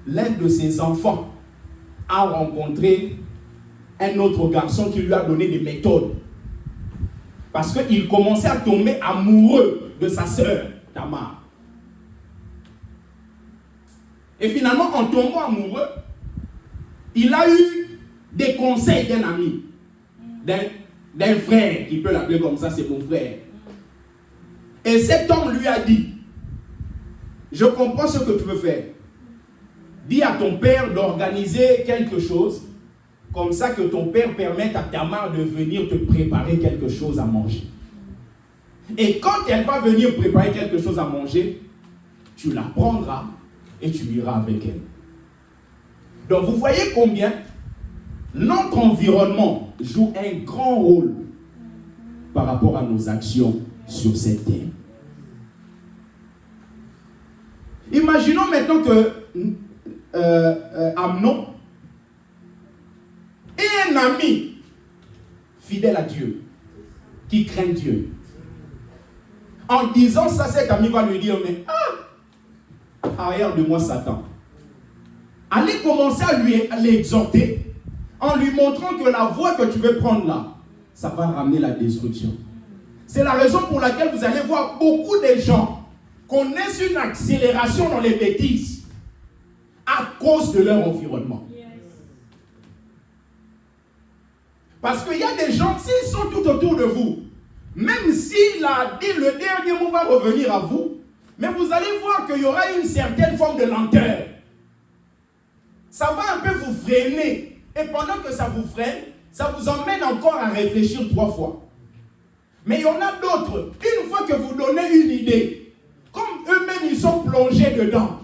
l'un de ses enfants a rencontré un autre garçon qui lui a donné des méthodes. Parce qu'il commençait à tomber amoureux de sa sœur, Tamar. Et finalement, en tombant amoureux, il a eu des conseils d'un ami, d'un frère, qui peut l'appeler comme ça, c'est mon frère. Et cet homme lui a dit, je comprends ce que tu veux faire. Dis à ton père d'organiser quelque chose, comme ça que ton père permette à Tamar de venir te préparer quelque chose à manger. Et quand elle va venir préparer quelque chose à manger, tu la prendras et tu iras avec elle. Donc vous voyez combien notre environnement joue un grand rôle par rapport à nos actions sur cette terre. Imaginons maintenant que Amnon est un ami fidèle à Dieu, qui craint Dieu. En disant ça, cet ami va lui dire, mais arrière de moi Satan. Allez commencer à l'exhorter en lui montrant que la voie que tu veux prendre là, ça va ramener la destruction. C'est la raison pour laquelle vous allez voir beaucoup de gens connaissent une accélération dans les bêtises à cause de leur environnement. Parce qu'il y a des gens, s'ils sont tout autour de vous, même s'il a dit le dernier mot va revenir à vous, mais vous allez voir qu'il y aura une certaine forme de lenteur. Ça va un peu vous freiner. Et pendant que ça vous freine, ça vous emmène encore à réfléchir 3 fois. Mais il y en a d'autres, une fois que vous donnez une idée, comme eux-mêmes ils sont plongés dedans,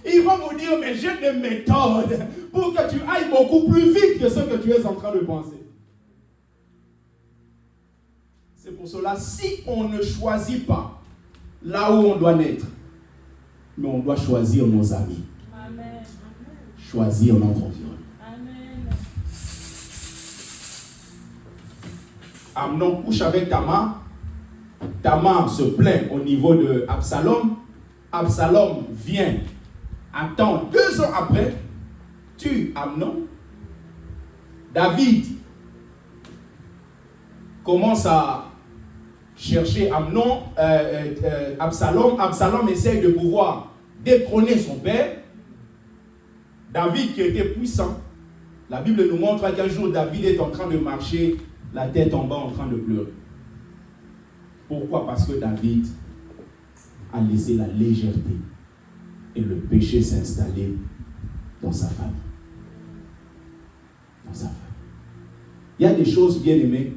ils vont vous dire, mais j'ai des méthodes pour que tu ailles beaucoup plus vite que ce que tu es en train de penser. C'est pour cela, si on ne choisit pas là où on doit naître, mais on doit choisir nos amis. Amen. Choisir notre environnement. Amen. Amnon couche avec Tamar. Tamar se plaint au niveau de Absalom. Absalom vient, attend 2 ans après, tue Amnon. David commence à chercher Amnon, Absalom. Absalom essaye de pouvoir détrôner son père. David qui était puissant. La Bible nous montre qu'un jour David est en train de marcher, la tête en bas en train de pleurer. Pourquoi? Parce que David a laissé la légèreté et le péché s'installer dans sa famille. Dans sa famille. Il y a des choses, bien aimées,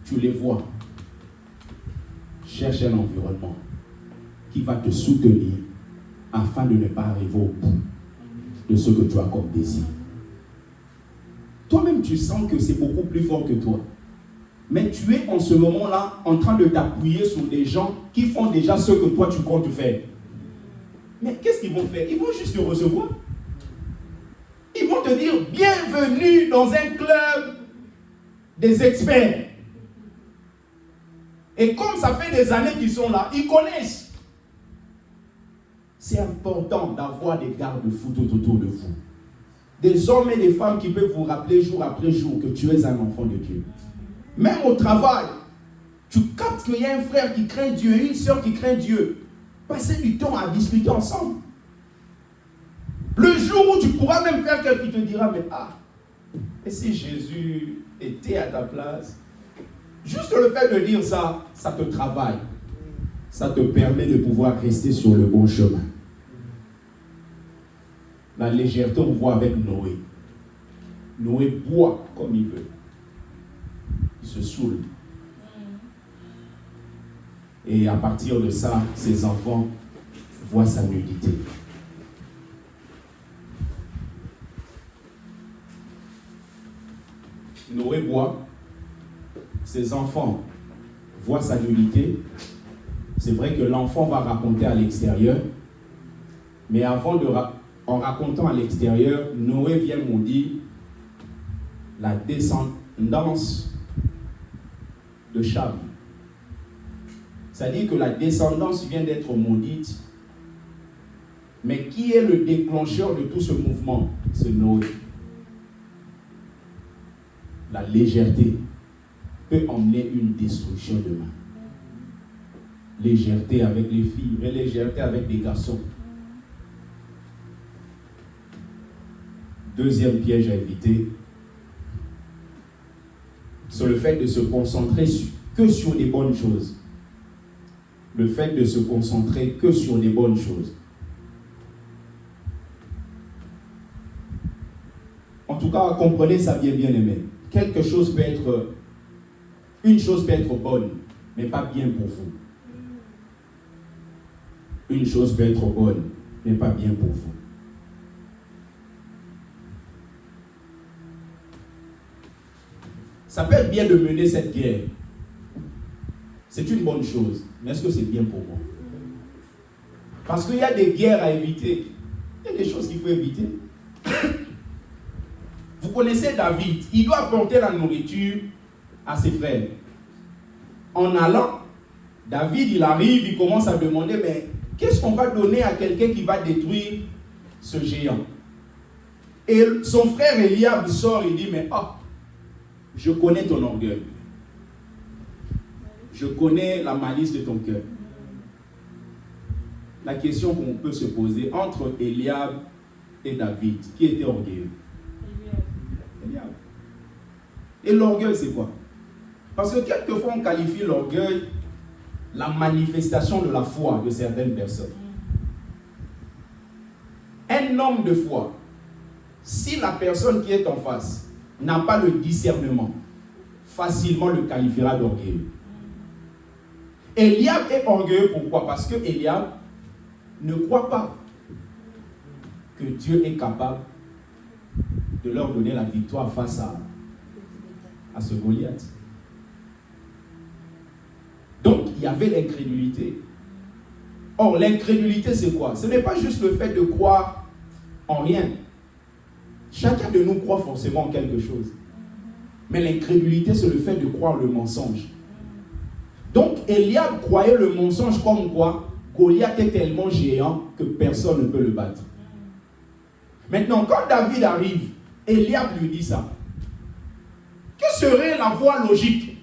tu les vois. Cherche un environnement qui va te soutenir afin de ne pas arriver au bout de ce que tu as comme désir. Toi-même, tu sens que c'est beaucoup plus fort que toi. Mais tu es en ce moment-là en train de t'appuyer sur des gens qui font déjà ce que toi tu comptes faire. Mais qu'est-ce qu'ils vont faire? Ils vont juste te recevoir. Ils vont te dire bienvenue dans un club des experts. Et comme ça fait des années qu'ils sont là, ils connaissent. C'est important d'avoir des garde-fous tout autour de vous. Des hommes et des femmes qui peuvent vous rappeler jour après jour que tu es un enfant de Dieu. Même au travail, tu captes qu'il y a un frère qui craint Dieu, une soeur qui craint Dieu. Passez du temps à discuter ensemble. Le jour où tu pourras même faire quelqu'un qui te dira, mais et si Jésus était à ta place? Juste le fait de dire ça, ça te travaille. Ça te permet de pouvoir rester sur le bon chemin. La légèreté, on voit avec Noé. Noé boit comme il veut. Il se saoule. Et à partir de ça, ses enfants voient sa nudité. Noé boit, ses enfants voit sa nullité. C'est vrai que l'enfant va raconter à l'extérieur, mais en racontant à l'extérieur, Noé vient maudire la descendance de Cham. C'est-à-dire que la descendance vient d'être maudite, mais qui est le déclencheur de tout ce mouvement? C'est Noé. La légèreté peut emmener une destruction demain. Légèreté avec les filles, légèreté avec les garçons. Deuxième piège à éviter, c'est le fait de se concentrer que sur les bonnes choses. Le fait de se concentrer que sur les bonnes choses. En tout cas, comprenez ça bien aimé. Une chose peut être bonne, mais pas bien pour vous. Une chose peut être bonne, mais pas bien pour vous. Ça peut être bien de mener cette guerre. C'est une bonne chose. Mais est-ce que c'est bien pour moi? Parce qu'il y a des guerres à éviter. Il y a des choses qu'il faut éviter. Vous connaissez David. Il doit apporter la nourriture à ses frères. En allant, David, il arrive, il commence à demander, mais qu'est-ce qu'on va donner à quelqu'un qui va détruire ce géant? Et son frère Eliab sort et dit, mais je connais ton orgueil. Je connais la malice de ton cœur. La question qu'on peut se poser entre Eliab et David, qui était orgueilleux? Eliab. Et l'orgueil, c'est quoi? Parce que quelquefois, on qualifie l'orgueil la manifestation de la foi de certaines personnes. Un homme de foi, si la personne qui est en face n'a pas le discernement, facilement le qualifiera d'orgueilleux. Eliab est orgueilleux, pourquoi? Parce que Eliab ne croit pas que Dieu est capable de leur donner la victoire face à ce Goliath. Donc, il y avait l'incrédulité. Or, l'incrédulité, c'est quoi? Ce n'est pas juste le fait de croire en rien. Chacun de nous croit forcément en quelque chose. Mais l'incrédulité, c'est le fait de croire le mensonge. Donc, Eliab croyait le mensonge comme quoi Goliath est tellement géant que personne ne peut le battre. Maintenant, quand David arrive, Eliab lui dit ça. Que serait la voie logique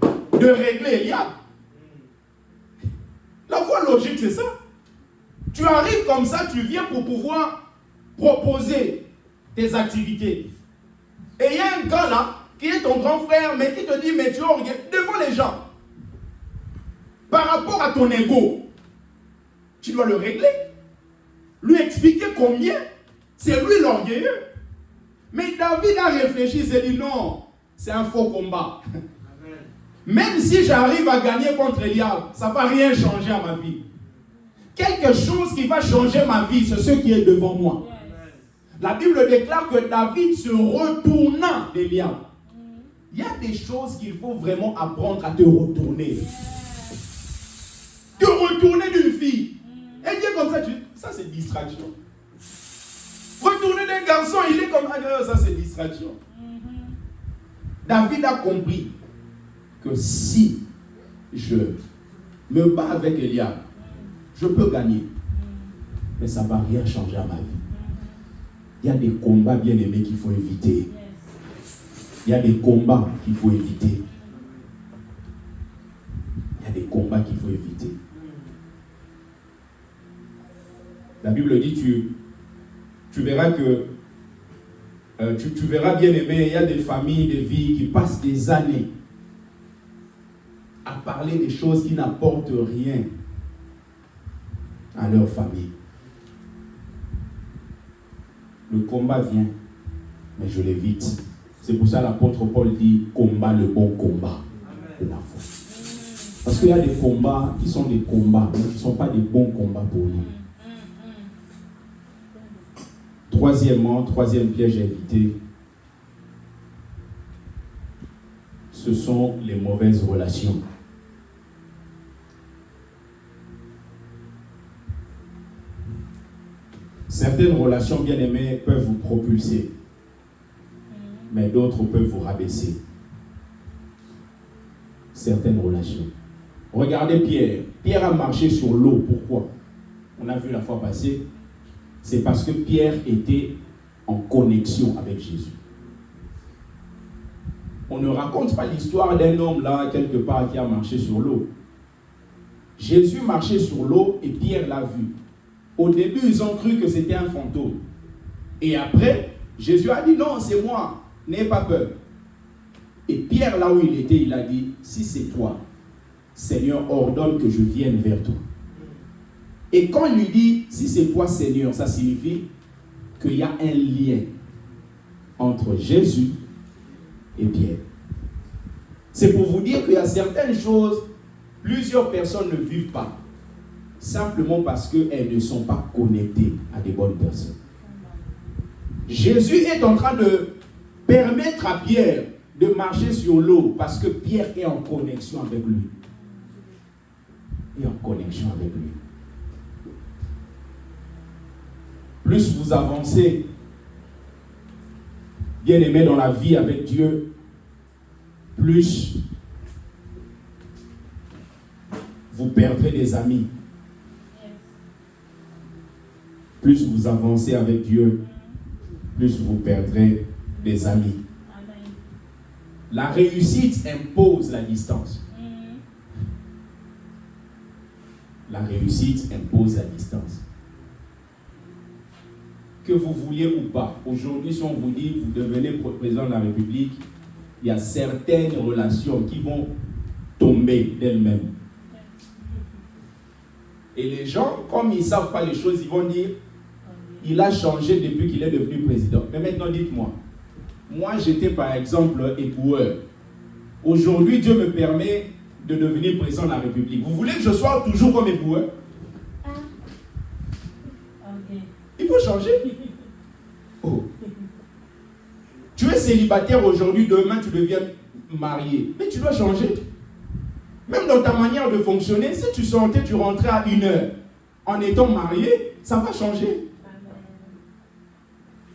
de régler Eliab? La voie logique, c'est ça. Tu arrives comme ça, tu viens pour pouvoir proposer tes activités. Et il y a un gars là, qui est ton grand frère, mais qui te dit, mais tu es orgueilleux devant les gens. Par rapport à ton ego, tu dois le régler. Lui expliquer combien c'est lui l'orgueilleux. Mais David a réfléchi, il s'est dit, non, c'est un faux combat. Même si j'arrive à gagner contre Eliab, ça ne va rien changer à ma vie. Quelque chose qui va changer ma vie, c'est ce qui est devant moi. La Bible déclare que David se retourna d'Eliab. Il y a des choses qu'il faut vraiment apprendre à te retourner. Te retourner d'une fille. Et dire comme ça, ça c'est distraction. Retourner d'un garçon, il est comme ça c'est distraction. David a compris que si je me bats avec Eliab, je peux gagner. Mais ça ne va rien changer à ma vie. Il y a des combats bien aimés qu'il faut éviter. Il y a des combats qu'il faut éviter. Il y a des combats qu'il faut éviter. La Bible dit, tu verras que, tu verras bien aimé, il y a des familles, des vies qui passent des années à parler des choses qui n'apportent rien à leur famille. Le combat vient, mais je l'évite. C'est pour ça que l'apôtre Paul dit, combat le bon combat de la foi. Parce qu'il y a des combats qui sont des combats, mais qui ne sont pas des bons combats pour nous. Troisième piège à éviter, ce sont les mauvaises relations. Certaines relations bien-aimées peuvent vous propulser, mais d'autres peuvent vous rabaisser. Certaines relations. Regardez Pierre. Pierre a marché sur l'eau. Pourquoi? On a vu la fois passée. C'est parce que Pierre était en connexion avec Jésus. On ne raconte pas l'histoire d'un homme là, quelque part, qui a marché sur l'eau. Jésus marchait sur l'eau et Pierre l'a vu. Au début, ils ont cru que c'était un fantôme. Et après, Jésus a dit, non, c'est moi, n'aie pas peur. Et Pierre, là où il était, il a dit, si c'est toi, Seigneur, ordonne que je vienne vers toi. Et quand il lui dit, si c'est toi, Seigneur, ça signifie qu'il y a un lien entre Jésus et Pierre. C'est pour vous dire qu'il y a certaines choses, plusieurs personnes ne vivent pas, simplement parce qu'elles ne sont pas connectées à des bonnes personnes. Jésus est en train de permettre à Pierre de marcher sur l'eau parce que Pierre est en connexion avec lui. Et en connexion avec lui. Plus vous avancez, bien aimé dans la vie avec Dieu, plus vous perdrez des amis. Plus vous avancez avec Dieu, plus vous perdrez des amis. La réussite impose la distance. La réussite impose la distance. Que vous vouliez ou pas, aujourd'hui, si on vous dit vous devenez président de la République, il y a certaines relations qui vont tomber d'elles-mêmes. Et les gens, comme ils ne savent pas les choses, ils vont dire il a changé depuis qu'il est devenu président. Mais maintenant, dites-moi, moi j'étais par exemple éboueur. Aujourd'hui, Dieu me permet de devenir président de la République. Vous voulez que je sois toujours comme éboueur? Il faut changer. Oh. Tu es célibataire aujourd'hui, demain tu deviens marié. Mais tu dois changer. Même dans ta manière de fonctionner, si tu sortais, tu rentrais à 1h en étant marié, ça va changer.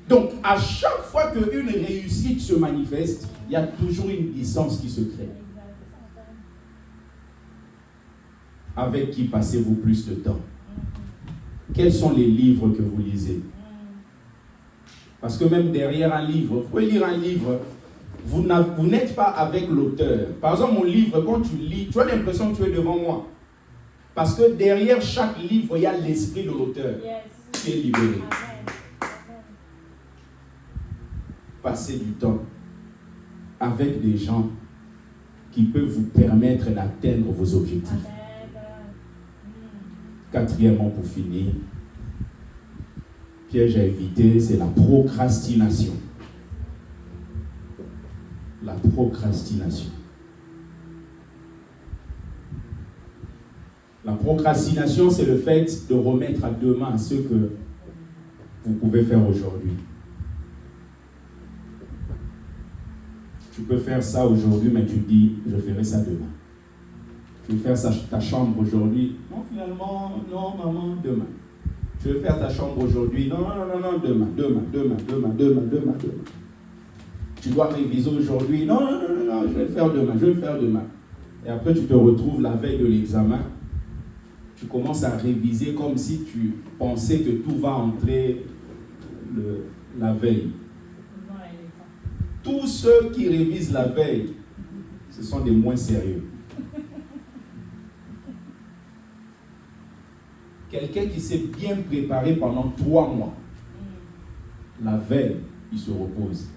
Donc, à chaque fois qu'une réussite se manifeste, il y a toujours une distance qui se crée. Avec qui passez-vous plus de temps? Quels sont les livres que vous lisez? Parce que même derrière un livre, vous pouvez lire un livre, vous n'êtes pas avec l'auteur. Par exemple, mon livre, quand tu lis, tu as l'impression que tu es devant moi. Parce que derrière chaque livre, il y a l'esprit de l'auteur qui est libéré. Passez du temps avec des gens qui peuvent vous permettre d'atteindre vos objectifs. Quatrièmement, pour finir, piège à éviter, c'est la procrastination. La procrastination. La procrastination, c'est le fait de remettre à demain ce que vous pouvez faire aujourd'hui. Tu peux faire ça aujourd'hui, mais tu dis, je ferai ça demain. Tu veux faire ta chambre aujourd'hui? Non, finalement, non, maman, demain. Tu veux faire ta chambre aujourd'hui? Non, demain. Tu dois réviser aujourd'hui? Non, je vais le faire demain. Et après, tu te retrouves la veille de l'examen. Tu commences à réviser comme si tu pensais que tout va entrer la veille. Tous ceux qui révisent la veille, ce sont des moins sérieux. Quelqu'un qui s'est bien préparé pendant 3 mois, la veille, il se repose.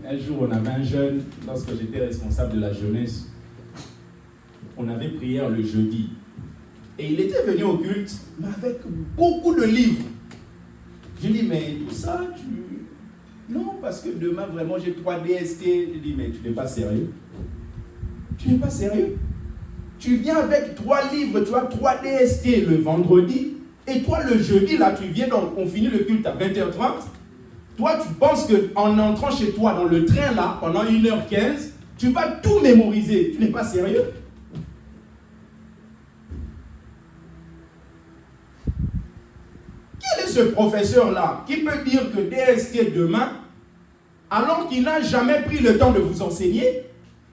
Un jour, on avait un jeune, lorsque j'étais responsable de la jeunesse, on avait prière le jeudi. Et il était venu au culte, mais avec beaucoup de livres. Je dis, mais tout ça, non, parce que demain, vraiment, j'ai 3 DST. Je dis, mais tu n'es pas sérieux. Tu viens avec 3 livres, tu as 3 DST le vendredi, et toi, le jeudi, là, tu viens, donc on finit le culte à 20h30. Toi, tu penses qu'en entrant chez toi dans le train, là, pendant 1h15, Tu vas tout mémoriser. Tu n'es pas sérieux? Quel est ce professeur-là qui peut dire que DST demain, alors qu'il n'a jamais pris le temps de vous enseigner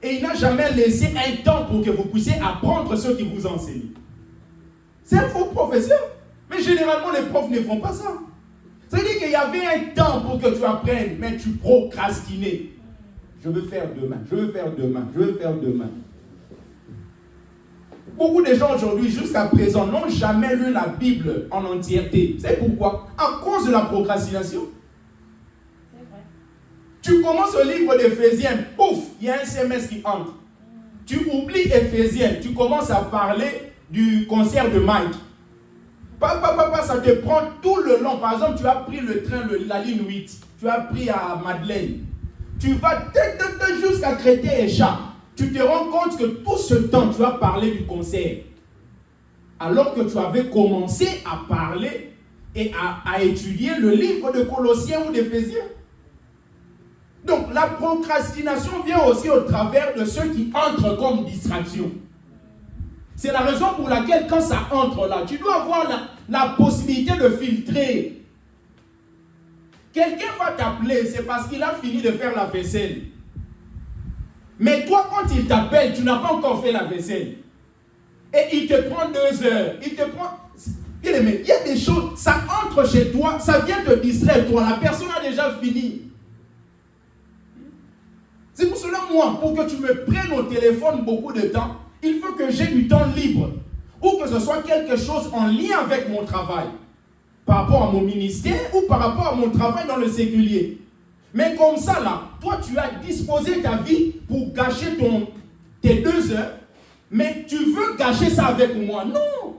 et il n'a jamais laissé un temps pour que vous puissiez apprendre ce qu'il vous enseigne? C'est un faux professeur. Mais généralement, les profs ne font pas ça. C'est-à-dire qu'il y avait un temps pour que tu apprennes, mais tu procrastinais. Je veux faire demain, je veux faire demain, je veux faire demain. Beaucoup de gens aujourd'hui, jusqu'à présent, n'ont jamais lu la Bible en entièreté. C'est pourquoi? À cause de la procrastination. C'est vrai. Tu commences le livre d'Éphésiens, pouf, il y a un SMS qui entre. Tu oublies Éphésiens, tu commences à parler du concert de Mike. Papa, ça te prend tout le long. Par exemple, tu as pris le train, la ligne 8. Tu as pris à Madeleine. Tu vas jusqu'à Créteil et Chat. Tu te rends compte que tout ce temps, tu as parlé du concert. Alors que tu avais commencé à parler et à étudier le livre de Colossiens ou d'Éphésiens. Donc, la procrastination vient aussi au travers de ceux qui entrent comme distraction. C'est la raison pour laquelle quand ça entre là, tu dois avoir la possibilité de filtrer. Quelqu'un va t'appeler, c'est parce qu'il a fini de faire la vaisselle. Mais toi, quand il t'appelle, tu n'as pas encore fait la vaisselle. Et il te prend 2 heures. Il y a des choses, ça entre chez toi, ça vient te distraire toi. La personne a déjà fini. C'est pour cela, moi, pour que tu me prennes au téléphone beaucoup de temps, il faut que j'ai du temps libre. Ou que ce soit quelque chose en lien avec mon travail. Par rapport à mon ministère ou par rapport à mon travail dans le séculier. Mais comme ça, là, toi, tu as disposé ta vie pour gâcher tes 2 heures, mais tu veux gâcher ça avec moi. Non.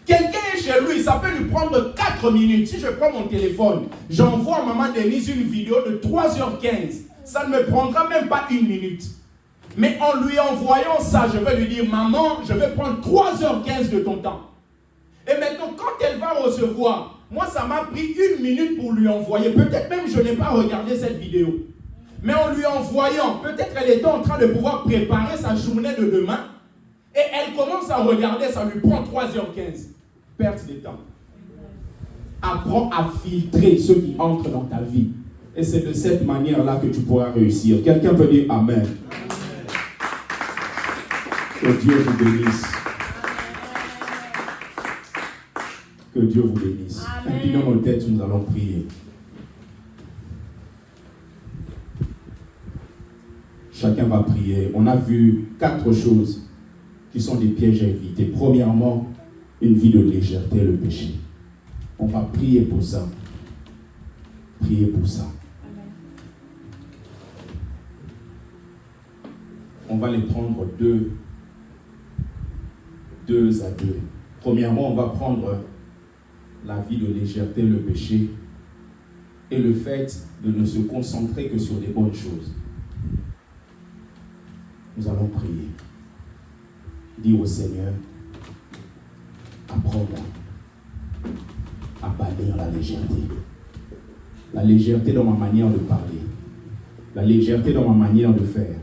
Quelqu'un est chez lui, ça peut lui prendre 4 minutes. Si je prends mon téléphone, j'envoie à maman Denise une vidéo de 3h15. Ça ne me prendra même pas 1 minute. Mais en lui envoyant ça, je vais lui dire, maman, je vais prendre 3h15 de ton temps. Et maintenant, quand elle va recevoir, moi, ça m'a pris 1 minute pour lui envoyer. Peut-être même je n'ai pas regardé cette vidéo. Mais en lui envoyant, peut-être elle était en train de pouvoir préparer sa journée de demain. Et elle commence à regarder, ça lui prend 3h15. Perte de temps. Apprends à filtrer ceux qui entrent dans ta vie. Et c'est de cette manière-là que tu pourras réussir. Quelqu'un peut dire Amen. Que Dieu vous bénisse. Que Dieu vous bénisse. Inclinons nos têtes, nous allons prier. Chacun va prier. On a vu 4 choses qui sont des pièges à éviter. Premièrement, une vie de légèreté, le péché. On va prier pour ça. Prier pour ça. On va les prendre deux à deux. Premièrement, on va prendre la vie de légèreté, le péché, et le fait de ne se concentrer que sur les bonnes choses. Nous allons prier. Dis au Seigneur, apprends-moi à bannir la légèreté. La légèreté dans ma manière de parler. La légèreté dans ma manière de faire.